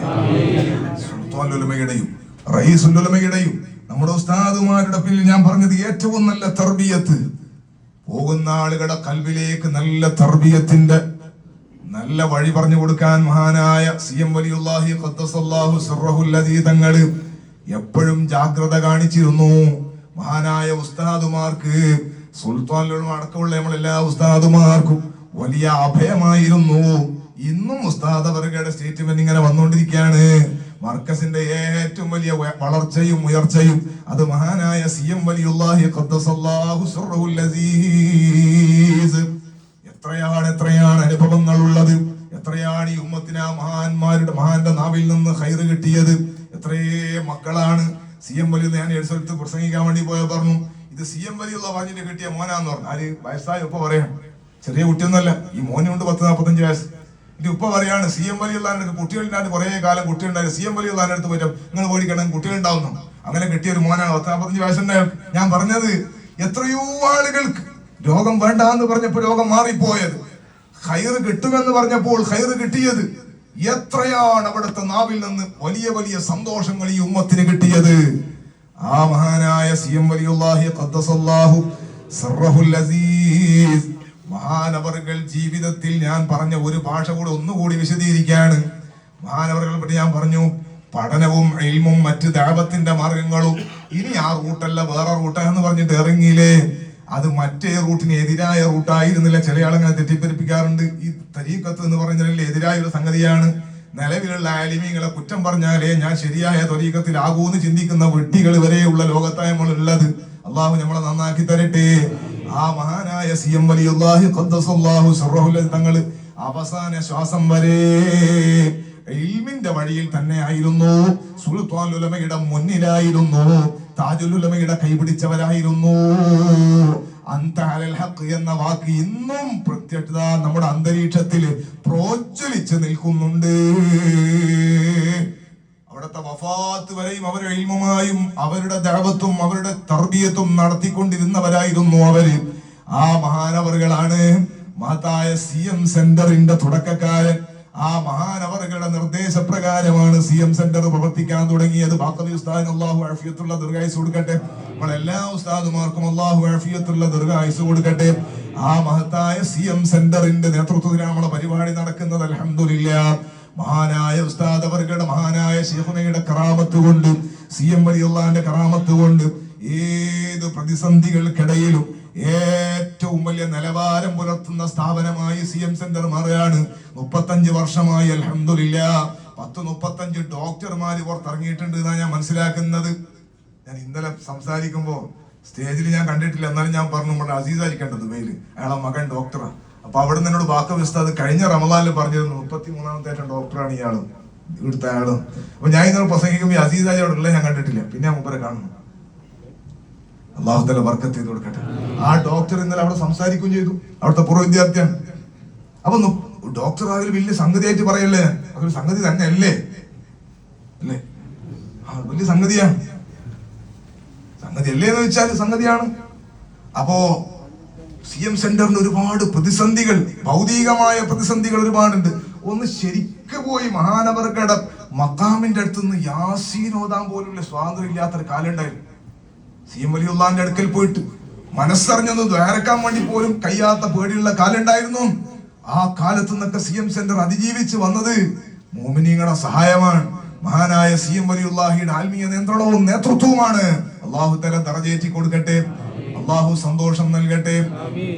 സുൽത്താനുൽ ഉലമയുടെയും റഈസുൽ ഉലമയുടെയും നമ്മുടെ ഉസ്താദുമാരുടെ പിന്നിൽ ഞാൻ പറഞ്ഞത് ഏറ്റവും നല്ല തർബിയത്ത്, പോകുന്ന ആളുകളുടെ കൽബിലേക്ക് നല്ല തർബിയത്തിന്റെ നല്ല വഴി പറഞ്ഞു കൊടുക്കാൻ മഹാനായ CM വലിയുല്ലാഹി ഖദ്ദസല്ലാഹു സിർറഹുൽ അസീസ് തങ്ങള് എപ്പോഴും ജാഗ്രത കാണിച്ചിരുന്നു. മഹാനായ ഉസ്താദുമാർക്ക്, സുൽത്താനുൽ ഉലമ അടക്കമുള്ള നമ്മളെല്ലാ ഉസ്താദുമാർക്കും വലിയ അഭയമായിരുന്നു. ഇന്നും ഉസ്താദ് അവരുടെ സ്റ്റേറ്റ്മെന്റ് ഇങ്ങനെ വന്നുകൊണ്ടിരിക്കുകയാണ്. മർക്കസിന്റെ ഏറ്റവും വലിയ വളർച്ചയും ഉയർച്ചയും അത് മഹാനായ CM വലിയുല്ലാഹി ഖദ്ദസല്ലാഹു സിർറഹുൽ അസീസ്. എത്രയാണ് അനുഭവങ്ങൾ ഉള്ളത്, എത്രയാണ് ഈ ഉമ്മത്തിന് ആ മഹാന്റെ നാവിൽ നിന്ന് ഖൈറ് കിട്ടിയത്. എത്രയേ മക്കളാണ്. CM വലിയ ഞാൻ ഒരു സ്ഥലത്ത് പ്രസംഗിക്കാൻ വേണ്ടി പോയ പറഞ്ഞു ഇത് CM വലിയുള്ള പറഞ്ഞിട്ട് കിട്ടിയ മോനാന്ന് പറഞ്ഞു. ആര്? വയസ്സായ ഉപ്പ പറയാം, ചെറിയ കുട്ടിയൊന്നുമല്ല, ഈ മോനുണ്ട് 10-45 വയസ്സ്. ഇത് ഉപ്പ പറയാണ് CM വലിയുള്ള കുട്ടികളുണ്ടായിട്ട് കുറെ കാലം കുട്ടികളുണ്ടായി. CM വലിയുള്ള അടുത്ത് പോയിട്ട് നിങ്ങൾ ഓടിക്കണം കുട്ടികളുണ്ടാവുന്നു. അങ്ങനെ കിട്ടിയ ഒരു മോനാണ് 10-45 വയസ്സുണ്ടായ. ഞാൻ പറഞ്ഞത് എത്രയോ ആളുകൾക്ക് രോഗം വേണ്ട എന്ന് പറഞ്ഞപ്പോൾ രോഗം മാറിപ്പോയത്, ഖൈറ് കിട്ടുമെന്ന് പറഞ്ഞപ്പോൾ ഖൈറ് കിട്ടിയത്. എത്രയാണ് അവിടുത്തെ നാവിൽ നിന്ന് വലിയ വലിയ സന്തോഷങ്ങൾ ഈ ഉമ്മത്തിന് കിട്ടിയത്. ആ മഹാനായ സിയം വലിയുല്ലാഹി ഖദ്ദസല്ലാഹു സിർറഹുൽ അസീസ് മഹാനവറുകൾ ജീവിതത്തിൽ ഞാൻ പറഞ്ഞ ഒരു ഭാഷ കൂടെ ഒന്നുകൂടി വിശദീകരിക്കുകയാണ്. മഹാനവറുകളെ പറ്റി ഞാൻ പറഞ്ഞു, പഠനവും ഇൽമും മറ്റ് ദഅവത്തിന്റെ മാർഗങ്ങളും. ഇനി ആ റൂട്ടല്ല വേറെ റൂട്ടാന്ന് പറഞ്ഞിട്ട് ഇറങ്ങിയില്ലേ, അത് മറ്റേ റൂട്ടിന് എതിരായ റൂട്ടായിരുന്നില്ല. ചില ആളങ്ങനെ തെറ്റിദ്ധരിപ്പിക്കാറുണ്ട്. ഈ തരീഖത്ത് എന്ന് പറഞ്ഞാൽ എതിരായ ഒരു സംഗതിയാണ്. നിലവിലുള്ള ആലിമീങ്ങളെ കുറ്റം പറഞ്ഞാലേ ഞാൻ ശരിയായ തരീഖത്തിലാകൂന്ന് ചിന്തിക്കുന്ന വെട്ടികൾ വരെയുള്ള ലോകത്തായ നമ്മളുള്ളത്. അള്ളാഹു നമ്മളെ നന്നാക്കി തരട്ടെ. ആ മഹാനായ സിയം വലിയുല്ലാഹി ഖദ്ദസല്ലാഹു സിർറഹുൽ തങ്ങള് അവസാന ശ്വാസം വരെ ഇൽമിന്റെ വഴിയിൽ തന്നെ ആയിരുന്നു. സുൽത്താൻ ഉലമയുടെ മുന്നിലായിരുന്നു. താജുൽ ഉലമയുടെ കൈപിടിച്ചവരായിരുന്നു. അൻത അലൽ ഹഖ് എന്ന വാക്ക് ഇന്നും പ്രത്യക്ഷത നമ്മുടെ അന്തരീക്ഷത്തിൽ പ്രോജ്വലിച്ച് നിൽക്കുന്നുണ്ട്. അവിടുത്തെ വഫാത്ത് വരെയും അവരുടെ ഇൽമുമായും അവരുടെ ദഅവത്തും അവരുടെ തർബിയത്തും നടത്തിക്കൊണ്ടിരുന്നവരായിരുന്നു അവര്. ആ മഹാനവറുകളാണ് മഹത്തായ സിഎം സെന്ററിന്റെ തുടക്കക്കാരൻ. ആ മഹാനവറുകളുടെ നിർദ്ദേശപ്രകാരമാണ് സിഎം സെന്റർ പ്രവർത്തിക്കാൻ തുടങ്ങിയത്. ബാഖവി ഉസ്താദിന് അല്ലാഹു ആഫിയത്തുള്ള ദീർഘായുസ് കൊടുക്കട്ടെ. നമ്മളെല്ലാ ഉസ്താദുമാർക്കും അല്ലാഹു ആഫിയത്തുള്ള ദീർഘായുസ് കൊടുക്കട്ടെ. ആ മഹത്തായ സിഎം സെന്ററിന്റെ നേതൃത്വത്തിലാണ് നമ്മുടെ പരിപാടി നടക്കുന്നത്. അൽഹംദുലില്ലാഹ്. മഹാനായ ഉസ്താദ് അവരുടെ മഹാനായ ശൈഖുനയുടെ കറാമത്ത് കൊണ്ട്, സിഎം വലിയുള്ളാന്റെ കറാമത്ത് കൊണ്ട് ഏത് പ്രതിസന്ധികൾക്കിടയിലും ഏറ്റവും വലിയ നിലവാരം പുലർത്തുന്ന സ്ഥാപനമായി സിഎം സെന്റർ മാറുകയാണ്. 35 വർഷമായി അൽഹംദുലില്ലാഹ്. 10-35 ഡോക്ടർമാര് പുറത്തിറങ്ങിയിട്ടുണ്ട് എന്നാണ് ഞാൻ മനസ്സിലാക്കുന്നത്. ഞാൻ ഇന്നലെ സംസാരിക്കുമ്പോ സ്റ്റേജിൽ ഞാൻ കണ്ടിട്ടില്ല, എന്നാലും ഞാൻ പറഞ്ഞു നമ്മുടെ അസീസായിരിക്കേണ്ടത് ദുബൈയില്, അയാളെ മകൻ ഡോക്ടറാണ്. അപ്പൊ അവിടെ നിന്ന് എന്നോട് ബാക്കി ഉസ്താദ് കഴിഞ്ഞ റമദാനിൽ പറഞ്ഞിരുന്നു 33ാമത്തെ ഡോക്ടറാണ് ഇയാള്, ഇവിടുത്തെ ആള്. അപ്പൊ ഞാൻ ഇന്നലെ പ്രസംഗിക്കുമ്പോൾ അസീസായി അവിടെ ഉള്ള ഞാൻ കണ്ടിട്ടില്ല, പിന്നെ മുമ്പരെ കാണുന്നു. അള്ളാഹു തആല ബർക്കത്ത് ചെയ്ത് കൊടുക്കട്ടെ. ആ ഡോക്ടർ ഇന്നലെ അവിടെ സംസാരിക്കുകയും ചെയ്തു. അവിടുത്തെ പൂർവ്വ വിദ്യാർത്ഥിയാണ്. അപ്പൊ ഡോക്ടർ അതിൽ വലിയ സംഗതിയായിട്ട് പറയല്ലേ, അതൊരു സംഗതി തന്നെ അല്ലേ അല്ലേ? വലിയ സംഗതിയാണ്. സംഗതി അല്ലേ എന്ന് വെച്ചാൽ സംഗതിയാണ്. അപ്പോ സിഎം സെന്ററിന് ഒരുപാട് പ്രതിസന്ധികൾ, ഭൗതികമായ പ്രതിസന്ധികൾ ഒരുപാടുണ്ട്. ഒന്ന് ശരിക്ക് പോയി മഹാനവറുകളുടെ മഖാമിന്റെ അടുത്തുനിന്ന് യാസീൻ ഓതാൻ പോലുള്ള സ്വാതന്ത്ര്യം ഇല്ലാത്തൊരു കാലം ഉണ്ടായിരുന്നു. സിഎം വലിയുള്ളാന്റെ അടുക്കൽ പോയിട്ട് മനസ്സറിഞ്ഞൊന്ന് ദ്വാരക്കാൻ വേണ്ടി പോലും കഴിയാത്ത പേടിയുള്ള കാലം ഉണ്ടായിരുന്നു. ആ കാലത്ത് നിന്നൊക്കെ സിഎം സെന്റർ അതിജീവിച്ച് വന്നത് മോമിനീങ്ങളുടെ സഹായമാണ്. മഹാനായ സിഎം വലിയുള്ളാഹിയുടെ ആത്മീയ നിയന്ത്രണവും നേതൃത്വവുമാണ്. അള്ളാഹു തആല ദറജയേറ്റി കൊടുക്കട്ടെ. അള്ളാഹു സന്തോഷം നൽകട്ടെ.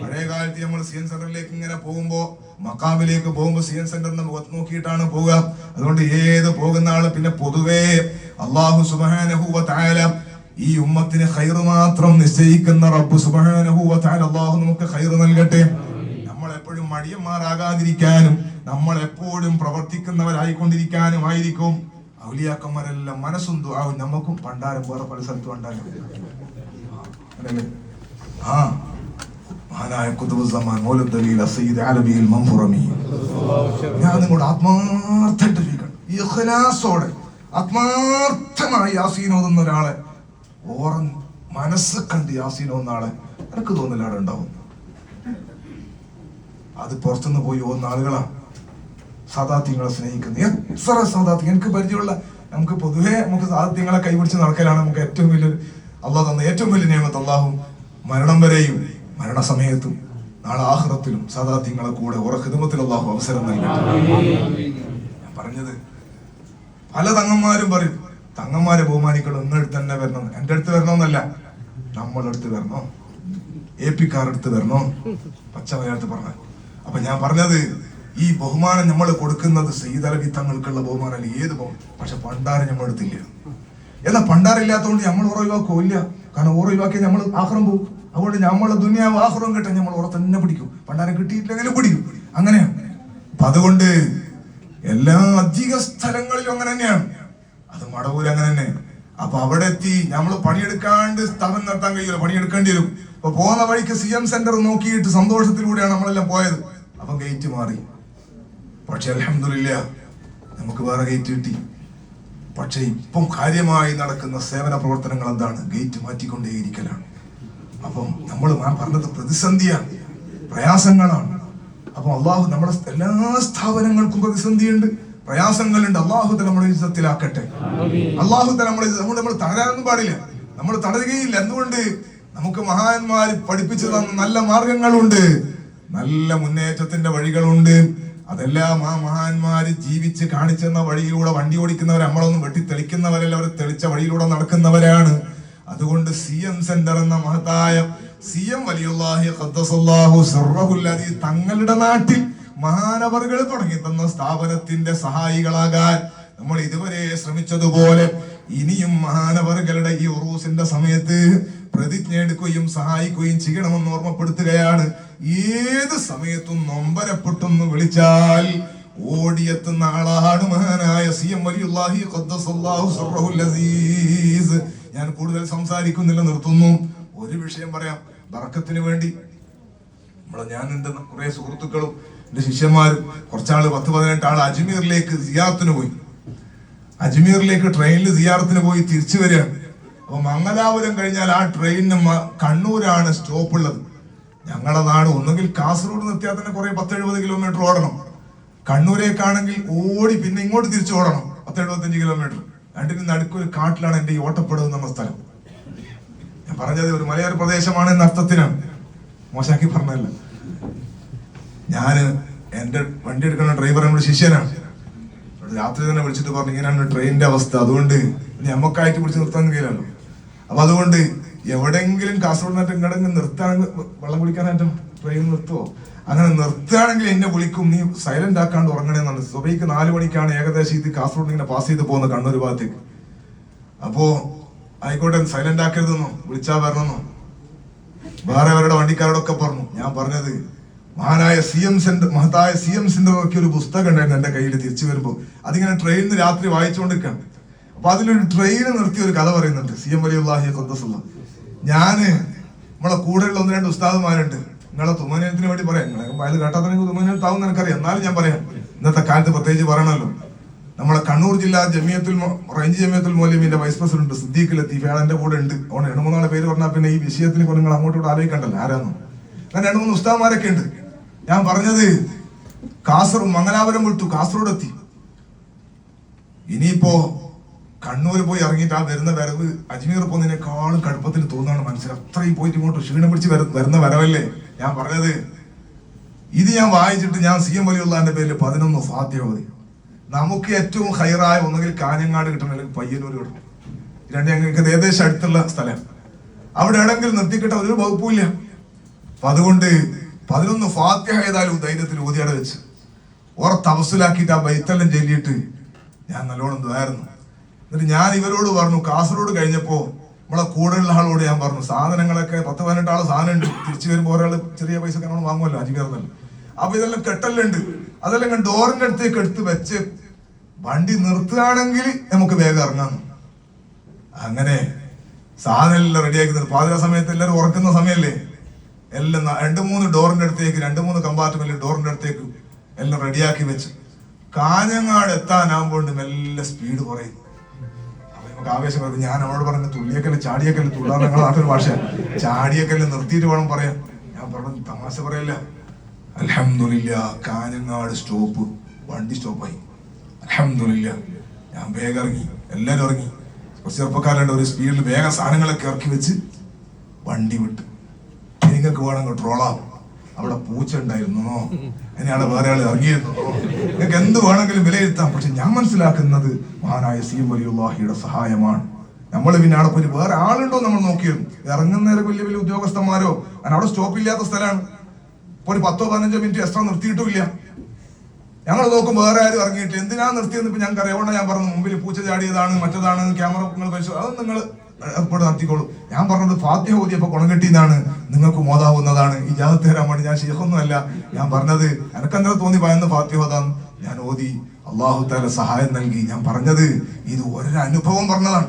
പഴയ കാലത്ത് നമ്മൾ സിഎം സെന്ററിലേക്ക് ഇങ്ങനെ പോകുമ്പോ, മക്കാമിലേക്ക് പോകുമ്പോ സിഎം സെന്ററിന്റെ മുഖത്ത് നോക്കിയിട്ടാണ് പോവുക. അതുകൊണ്ട് ഏത് പോകുന്ന ആള് പിന്നെ പൊതുവേ അള്ളാഹു സുബ്ഹാനഹു വ തആല ഈ ഉമ്മത്തിന് ഖൈറ് മാത്രം നിശ്ചയിക്കുന്ന റബ്ബ് സുബ്ഹാനഹു വ തആല അല്ലാഹു നമുക്ക് ഖൈറ് നൽകട്ടെ. നമ്മൾ എപ്പോഴും മടിയന്മാരാകാതിരിക്കാനും നമ്മൾ എപ്പോഴും പ്രവർത്തിക്കുന്നവരായിക്കൊണ്ടിരിക്കാനും ആയിരിക്കും. ഔലിയാക്കന്മാരെല്ലാം മനസ്സും ദുആവും. നമുക്കും പണ്ടാരം വേറെ പല സ്ഥലത്തും ഉണ്ടാകും. മഹാനായ ഖുതുബുസ്സമാൻ മൗലവി ദലീൽ സയ്യിദ് അലവിൽ മൻഫുറമി, ഞാൻ നിങ്ങളുടെ ആത്മാർത്ഥമായിട്ട് ഇഖ്ലാസോടെ ആത്മാർത്ഥമായി യാസീൻ ഓതുന്ന ഒരാളെ, മനസ്സ് കണ്ട് യാസീൻ ഓതുന്ന ആളെ എനിക്ക് തോന്നില്ല അവിടെ ഉണ്ടാവും. അത് പുറത്തുനിന്ന് പോയി ഓതുന്ന ആളുകളാ സാദാത്യങ്ങളെ സ്നേഹിക്കുന്നത്. എത്ര സാദാത്യം എനിക്ക് പരിചയമുള്ള, നമുക്ക് പൊതുവെ നമുക്ക് സാദാത്യങ്ങളെ കൈപിടിച്ച് നടക്കലാണ് നമുക്ക് ഏറ്റവും വലിയ അള്ളാഹ് തന്ന ഏറ്റവും വലിയ നിയമത്ത്. അള്ളാഹു മരണം വരെയും മരണസമയത്തും നാളെ ആഖിറത്തിലും സാദാത്യങ്ങളെ കൂടെ ഖിദ്മത്തിൽ അള്ളാഹു അവസരം നൽകട്ടെ. ഞാൻ പറഞ്ഞത് പല തങ്ങന്മാരും പറയും തങ്ങന്മാരെ ബഹുമാനിക്കണം, നിങ്ങളടുത്ത് തന്നെ വരണം. എന്റെ അടുത്ത് വരണമെന്നല്ല, നമ്മളടുത്ത് വരണോ, APക്കാരടുത്ത് വരണോ, പച്ചമലയാളത്ത് പറഞ്ഞ. അപ്പൊ ഞാൻ പറഞ്ഞത് ഈ ബഹുമാനം നമ്മൾ കൊടുക്കുന്നത് സയ്യിദ് അലവി തങ്ങൾക്കുള്ള ബഹുമാനം ഏത് പക്ഷെ പണ്ടാരം നമ്മളെടുത്തില്ല. എന്നാൽ പണ്ടാറില്ലാത്തതുകൊണ്ട് നമ്മൾ ഒഴിവാക്കില്ല. കാരണം ഒഴിവാക്കിയാൽ നമ്മൾ ആഹ്റം പോകും. അതുകൊണ്ട് നമ്മളെ ദുനിയാവ് ആഹ്റം കിട്ടാൻ നമ്മൾ ഉറ തന്നെ പിടിക്കും. പണ്ടാരം കിട്ടിയിട്ടില്ലെങ്കിലും പിടിക്കും. അങ്ങനെയാണ്. അപ്പൊ അതുകൊണ്ട് എല്ലാ അധിക സ്ഥലങ്ങളിലും അങ്ങനെ തന്നെയാണ്. അത് മടവൂര് അങ്ങനെ തന്നെ. അപ്പൊ അവിടെ എത്തി നമ്മൾ പണിയെടുക്കാണ്ട് സ്ഥാപനം നടത്താൻ കഴിയില്ല, പണിയെടുക്കേണ്ടി വരും. അപ്പൊ പോകുന്ന വഴിക്ക് സിഎം സെന്റർ നോക്കിയിട്ട് സന്തോഷത്തിലൂടെയാണ് നമ്മളെല്ലാം പോയത്. അപ്പൊ ഗേറ്റ് മാറി. പക്ഷെ അൽഹംദുലില്ലാഹ് നമുക്ക് വേറെ ഗേറ്റ് കിട്ടി. പക്ഷെ ഇപ്പം കാര്യമായി നടക്കുന്ന സേവന പ്രവർത്തനങ്ങൾ എന്താണ്? ഗേറ്റ് മാറ്റിക്കൊണ്ടേയിരിക്കലാണ്. അപ്പം നമ്മൾ പറഞ്ഞത് പ്രതിസന്ധിയാണ്, പ്രയാസങ്ങളാണ്. അപ്പൊ അള്ളാഹു നമ്മുടെ എല്ലാ സ്ഥാപനങ്ങൾക്കും പ്രതിസന്ധിയുണ്ട്, പ്രയാസങ്ങളുണ്ട്. അള്ളാഹു തആല നമ്മളെ ഇസ്സത്തിലാക്കട്ടെ. അള്ളാഹു തആല നമ്മൾ തളരാനൊന്നും പാടില്ല, നമ്മൾ തളരുകയില്ല. എന്തുകൊണ്ട്? നമുക്ക് മഹാന്മാർ പഠിപ്പിച്ചു തന്ന നല്ല മാർഗങ്ങളുണ്ട്, നല്ല മുന്നേറ്റത്തിന്റെ വഴികളുണ്ട്. അതെല്ലാം ആ മഹാന്മാര് ജീവിച്ച് കാണിച്ചെന്ന വഴിയിലൂടെ വണ്ടി ഓടിക്കുന്നവർ, നമ്മളൊന്നും വെട്ടി തെളിക്കുന്നവരല്ല, അവർ തെളിച്ച വഴിയിലൂടെ നടക്കുന്നവരാണ്. അതുകൊണ്ട് CM സെന്റർ എന്ന മഹത്തായ CM വലിയുല്ലാഹി ഖദ്ദസല്ലാഹു സിർറഹുൽ അദീ തങ്ങളുടെ നാട്ടിൽ മഹാനവറുകൾ തുടങ്ങി തന്ന സ്ഥാപനത്തിന്റെ സഹായികളാകാൻ നമ്മൾ ഇതുവരെ ശ്രമിച്ചതുപോലെ ഇനിയും മഹാനവറുകളുടെ ഈ ഉറൂസിന്റെ സമയത്ത് പ്രതിജ്ഞ എടുക്കുകയും സഹായിക്കുകയും ചെയ്യണമെന്ന് ഓർമ്മപ്പെടുത്തുകയാണ്. ഏത് സമയത്തും നൊമ്പരപ്പെട്ടൊന്ന് വിളിച്ചാൽ ഓടിയെത്തുന്ന ആളാണ് മഹാനായ CM വലിയുല്ലാഹി ഖദ്ദസല്ലാഹു സിർറഹുൽ അസീസ്. ഞാൻ കൂടുതൽ സംസാരിക്കുന്നില്ല, നിർത്തുന്നു. ഒരു വിഷയം പറയാം ബറക്കത്തിന് വേണ്ടി. ഞാൻ എന്റെ കുറെ സുഹൃത്തുക്കളും എന്റെ ശിഷ്യന്മാരും കുറച്ചാള് 10-18 ആള് അജ്മീറിലേക്ക് സിയാറത്തിന് പോയി. അജ്മീറിലേക്ക് ട്രെയിനിൽ സിയാറത്തിന് പോയി തിരിച്ചു വരികയാണ്. അപ്പൊ മംഗലാപുരം കഴിഞ്ഞാൽ ആ ട്രെയിനിന് കണ്ണൂരാണ് സ്റ്റോപ്പ് ഉള്ളത്. ഞങ്ങളുടെ നാട് ഒന്നുകിൽ കാസർഗോഡ് നിർത്തിയാൽ തന്നെ കുറെ 10-70 കിലോമീറ്റർ ഓടണം. കണ്ണൂരേക്കാണെങ്കിൽ ഓടി പിന്നെ ഇങ്ങോട്ട് തിരിച്ചു ഓടണം 10-75 കിലോമീറ്റർ. രണ്ടിനും നടുക്കൊരു കാട്ടിലാണ് എന്റെ ഈ ഓട്ടപ്പെടുന്ന എന്ന സ്ഥലം. ഞാൻ പറഞ്ഞത് ഒരു മലയോര പ്രദേശമാണ് എന്ന അർത്ഥത്തിനാണ്, മോശമാക്കി പറഞ്ഞല്ല. ഞാന് എന്റെ വണ്ടി എടുക്കുന്ന ഡ്രൈവർ നമ്മുടെ ശിഷ്യനാണ്. രാത്രി തന്നെ വിളിച്ചിട്ട് പറഞ്ഞു ഇങ്ങനെയാണ് ട്രെയിനിന്റെ അവസ്ഥ, അതുകൊണ്ട് നമുക്കായിട്ട് പിടിച്ച് നിർത്താൻ കഴിയില്ലല്ലോ. അപ്പൊ അതുകൊണ്ട് എവിടെയെങ്കിലും കാസർഗോഡ് ഇങ്ങടെങ്കിലും നിർത്താണെങ്കിൽ വെള്ളം കുടിക്കാനായിട്ട് ട്രെയിൻ നിർത്തുവോ? അങ്ങനെ നിർത്തുകയാണെങ്കിൽ എന്നെ വിളിക്കും, നീ സൈലന്റ് ആക്കാണ്ട് ഉറങ്ങണേന്നാണ്. സുബൈക്ക് 4 മണിക്കാണ് ഏകദേശം ഇത് കാസർഗോഡ് ഇങ്ങനെ പാസ് ചെയ്ത് പോകുന്നത് കണ്ണൂർ ഭാഗത്തേക്ക്. അപ്പോ ആയിക്കോട്ടെ സൈലന്റ് ആക്കരുതെന്നോ, വിളിച്ചാ വരണമെന്നോ വേറെ അവരുടെ വണ്ടിക്കാരോടൊക്കെ പറഞ്ഞു. ഞാൻ പറഞ്ഞത് മഹാനായ മഹത്തായ CM സെന്റർ ഒക്കെ ഒരു പുസ്തകം ഉണ്ടായിരുന്നു എന്റെ കയ്യിൽ തിരിച്ചു വരുമ്പോ. അതിങ്ങനെ ട്രെയിനിന് രാത്രി വായിച്ചുകൊണ്ടിരിക്കുകയാണ്. അപ്പൊ അതിലൊരു ട്രെയിന് നിർത്തിയ ഒരു കഥ പറയുന്നുണ്ട്. CM വലിയുല്ലാഹി ഖദ്ദസല്ലാഹു. ഞാന് നമ്മളെ കൂടെയുള്ള 1-2 ഉസ്താദുമാരുണ്ട്. നിങ്ങളെ തുമ്മനത്തിന് വേണ്ടി പറയാം, നിങ്ങളെ അത് കേട്ടാൽ തന്നെ തുമ്മനത്താവും എനിക്കറിയാം, എന്നാലും ഞാൻ പറയാം. ഇന്നത്തെ കാലത്ത് പ്രത്യേകിച്ച് പറയണല്ലോ. നമ്മളെ കണ്ണൂർ ജില്ലാ റേഞ്ച് ജമിയത്തുൽ മൗലവിന്റെ വൈസ് പ്രസിഡന്റ് സിദ്ദീഖ് ലത്തീഫ് അയാൾ എന്റെ കൂടെ ഉണ്ട്. അതുകൊണ്ട് 2-3 പേര് പറഞ്ഞാൽ പിന്നെ ഈ വിഷയത്തിന് നിങ്ങൾ അങ്ങോട്ടും ആലോചിക്കണ്ടല്ലോ ആരാന്നും. അങ്ങനെ 2-3 ഉസ്താദുമാരൊക്കെ ഉണ്ട്. ഞാൻ പറഞ്ഞത് മംഗലാപുരം വിട്ടു, കാസർഗോഡ് എത്തി. ഇനിയിപ്പോ കണ്ണൂർ പോയി ഇറങ്ങിയിട്ട് ആ വരുന്ന വരവ് അജ്മീർ പോകുന്നതിനേക്കാളും കടുപ്പത്തിൽ തോന്നുകയാണ് മനസ്സിൽ. അത്രയും പോയിട്ട് ഇങ്ങോട്ട് ക്ഷീണം പിടിച്ച് വരുന്ന വരവല്ലേ. ഞാൻ പറഞ്ഞത് ഇത് ഞാൻ വായിച്ചിട്ട് ഞാൻ CM വലിയുള്ളാന്റെ പേരിൽ 11 ഫാത്തിഹ ഓതി. നമുക്ക് ഏറ്റവും ഹൈറായ ഒന്നുകിൽ കാഞ്ഞങ്ങാട് കിട്ടണം, അല്ലെങ്കിൽ പയ്യന്നൂർ കിട്ടണം. ഞങ്ങൾക്ക് ഏകദേശം അടുത്തുള്ള സ്ഥലം. അവിടെ എവിടെങ്കിലും നിർത്തിക്കിട്ട ഒരു വകുപ്പില്ല. അപ്പൊ അതുകൊണ്ട് 11 ഫാത്തിഹ ഏതായാലും ധൈര്യത്തിൽ ഊതിയാടെ വെച്ച് തവസ്സുലാക്കിയിട്ട് ആ ബൈത്തെല്ലാം ചൊല്ലിയിട്ട് ഞാൻ നല്ലോണം ഇതായിരുന്നു. എന്നിട്ട് ഞാൻ ഇവരോട് പറഞ്ഞു, കാസർഗോഡ് കഴിഞ്ഞപ്പോ നമ്മളെ കൂടെയുള്ള ആളോട് ഞാൻ പറഞ്ഞു, സാധനങ്ങളൊക്കെ 10-18 ആള് സാധനം ഉണ്ട്. തിരിച്ചു വരുമ്പോ ഒരാൾ ചെറിയ പൈസ നമ്മൾ വാങ്ങുമല്ലോ അജ്മീർന്നല്ല. അപ്പൊ ഇതെല്ലാം കെട്ടെല്ലാം ഉണ്ട്. അതെല്ലാം ഡോറിന്റെ അടുത്തേക്ക് എടുത്ത് വെച്ച് വണ്ടി നിർത്തുകയാണെങ്കിൽ നമുക്ക് വേഗം ഇറങ്ങാം. അങ്ങനെ സാധനം എല്ലാം റെഡിയാക്കി നിർത്തും. പാതിര സമയത്ത് എല്ലാവരും ഉറക്കുന്ന സമയല്ലേ, എല്ലാം 2-3 ഡോറിന്റെ അടുത്തേക്ക് 2-3 കമ്പാർട്ട്മെന്റ് ഡോറിന്റെ അടുത്തേക്ക് എല്ലാം റെഡിയാക്കി വെച്ച് കാഞ്ഞങ്ങാട് എത്താനാകുമ്പോൾ മെല്ലെ സ്പീഡ് കുറയും. അപ്പൊ നമുക്ക് ആവേശം വരും. ഞാൻ അവളോട് പറഞ്ഞ തുള്ളിയക്കല്ല് ചാടിയക്കല്ല് തുള്ളാൻ ഞങ്ങളുടെ നാട്ടിൽ ഭാഷ, ചാടിയക്കല്ല് നിർത്തിയിട്ട് വേണം പറയാൻ. ഞാൻ പറഞ്ഞത് തമാശ പറയല്ല. അൽഹംദുലില്ലാ കാഞ്ഞങ്ങാട് സ്റ്റോപ്പ്, വണ്ടി സ്റ്റോപ്പായി. അൽഹംദുലില്ലാ ഞാൻ വേഗം ഇറങ്ങി, എല്ലാരും ഇറങ്ങി. ചെറുപ്പക്കാരുടെ ഒരു സ്പീഡിൽ വേഗം സാധനങ്ങളൊക്കെ ഇറക്കി വെച്ച് വണ്ടി വിട്ട്. നിങ്ങൾക്ക് വേണമെങ്കിൽ ട്രോളാവും, അവിടെ പൂച്ച ഉണ്ടായിരുന്നോ, അതിനാണ് വേറെ ആൾ ഇറങ്ങിയിരുന്നോ, നിങ്ങൾക്ക് എന്ത് വേണമെങ്കിലും വിലയിരുത്താം. പക്ഷെ ഞാൻ മനസ്സിലാക്കുന്നത് മഹാനായ CM വലിയുല്ലാഹിയുടെ സഹായമാണ്. നമ്മൾ പിന്നെ അവിടെ പോയി വേറെ ആളുണ്ടോ നമ്മൾ നോക്കിയിരുന്നു. ഇറങ്ങുന്നേരം വലിയ വലിയ ഉദ്യോഗസ്ഥന്മാരോ, കാരണം അവിടെ സ്റ്റോപ്പ് ഇല്ലാത്ത സ്ഥലമാണ്. ഇപ്പൊ ഒരു 10-15 മിനിറ്റ് എക്സ്ട്രാ നിർത്തിയിട്ടുമില്ല. ഞങ്ങൾ നോക്കും വേറെ ആരും ഇറങ്ങിയിട്ട് എന്തിനാ നിർത്തിയെന്ന് ഇപ്പൊ ഞങ്ങൾക്ക് അറിയാവുന്ന. ഞാൻ പറഞ്ഞു മുമ്പിൽ പൂച്ച ചാടിയതാണ് മറ്റതാണ് ക്യാമറ നിങ്ങൾ പരിശോധിച്ചു, അത് നിങ്ങൾ ഏർപ്പാട് നടത്തിക്കോളൂ. ഞാൻ പറഞ്ഞത് ഫാത്തിഹ ഓതിയപ്പോ ഗുണം കിട്ടിയതാണ്, നിങ്ങൾക്ക് മോതാവുന്നതാണ്. ഈ ജാതത്ത് തരാൻ വേണ്ടി ഞാൻ ശേഖൊന്നുമല്ല. ഞാൻ പറഞ്ഞത് എനക്കങ്ങനെ തോന്നി പറയുന്ന ഫാത്തിഹ ഓതാന്ന് ഞാൻ ഓതി. അള്ളാഹു തആല സഹായം നൽകി. ഞാൻ പറഞ്ഞത് ഇത് ഒരനുഭവം പറഞ്ഞതാണ്.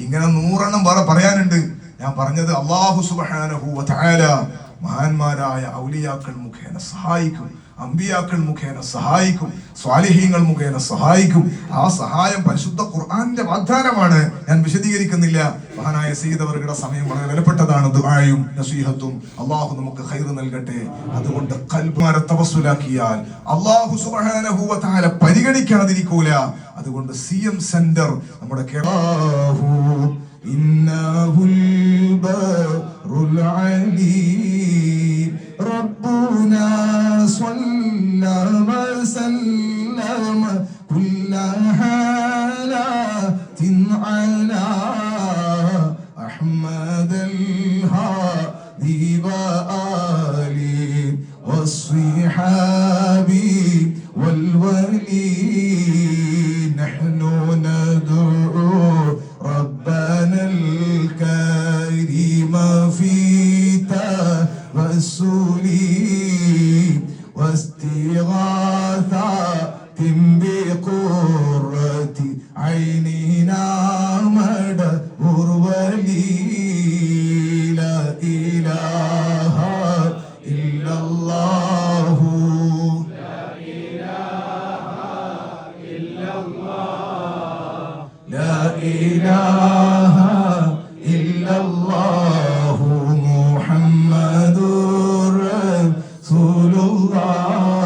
ഇങ്ങനെ 100 എണ്ണം വേറെ പറയാനുണ്ട്. ഞാൻ പറഞ്ഞത് അള്ളാഹു സുബ്ഹാനഹു വ തആല മഹാന്മാരായ ഔലിയാക്കൾ മുഖേന സഹായിക്കും, അമ്പിയാക്കൾ മുഖേന സഹായിക്കും, സ്വാലിഹീങ്ങൾ മുഖേന സഹായിക്കും. ആ സഹായം പരിശുദ്ധ ഖുർആന്റെ വാഗ്ദാനമാണ്. ഞാൻ വിശദീകരിക്കുന്നില്ല. മഹാനായ സയ്യിദ് അവരുടെ സമയം വളരെ വിലപ്പെട്ടതാണ്. ദുആയും നസീഹത്തും അള്ളാഹു നമുക്ക് ഖൈർ നൽകട്ടെ. അതുകൊണ്ട് ഖൽബുമാരെ തവസ്സുലാക്കിയാൽ അള്ളാഹു സുബ്ഹാനഹു വ തആല പരിഗണിക്കാതിരിക്കൂല. അതുകൊണ്ട് CM സെന്റർ നമ്മുടെ ഇന്നഹുൽ ബറുൽ അലീം റബ്ബുനാ സ്വല്ലല്ലാഹു വസല്ലമ കുല്ല ഹാലാത്തിൻ അലാ അഹ്മദൽ ഹാദി വ ആലി വസ്വിഹാബി വൽ വലി നഹ്നു നദഉ ربنا الكريم في توسلي واستغاثة بقرة عيننا مدبر ولي لا إله إلا الله لا إله إلا الله لا إله إلا الله محمد رسول الله.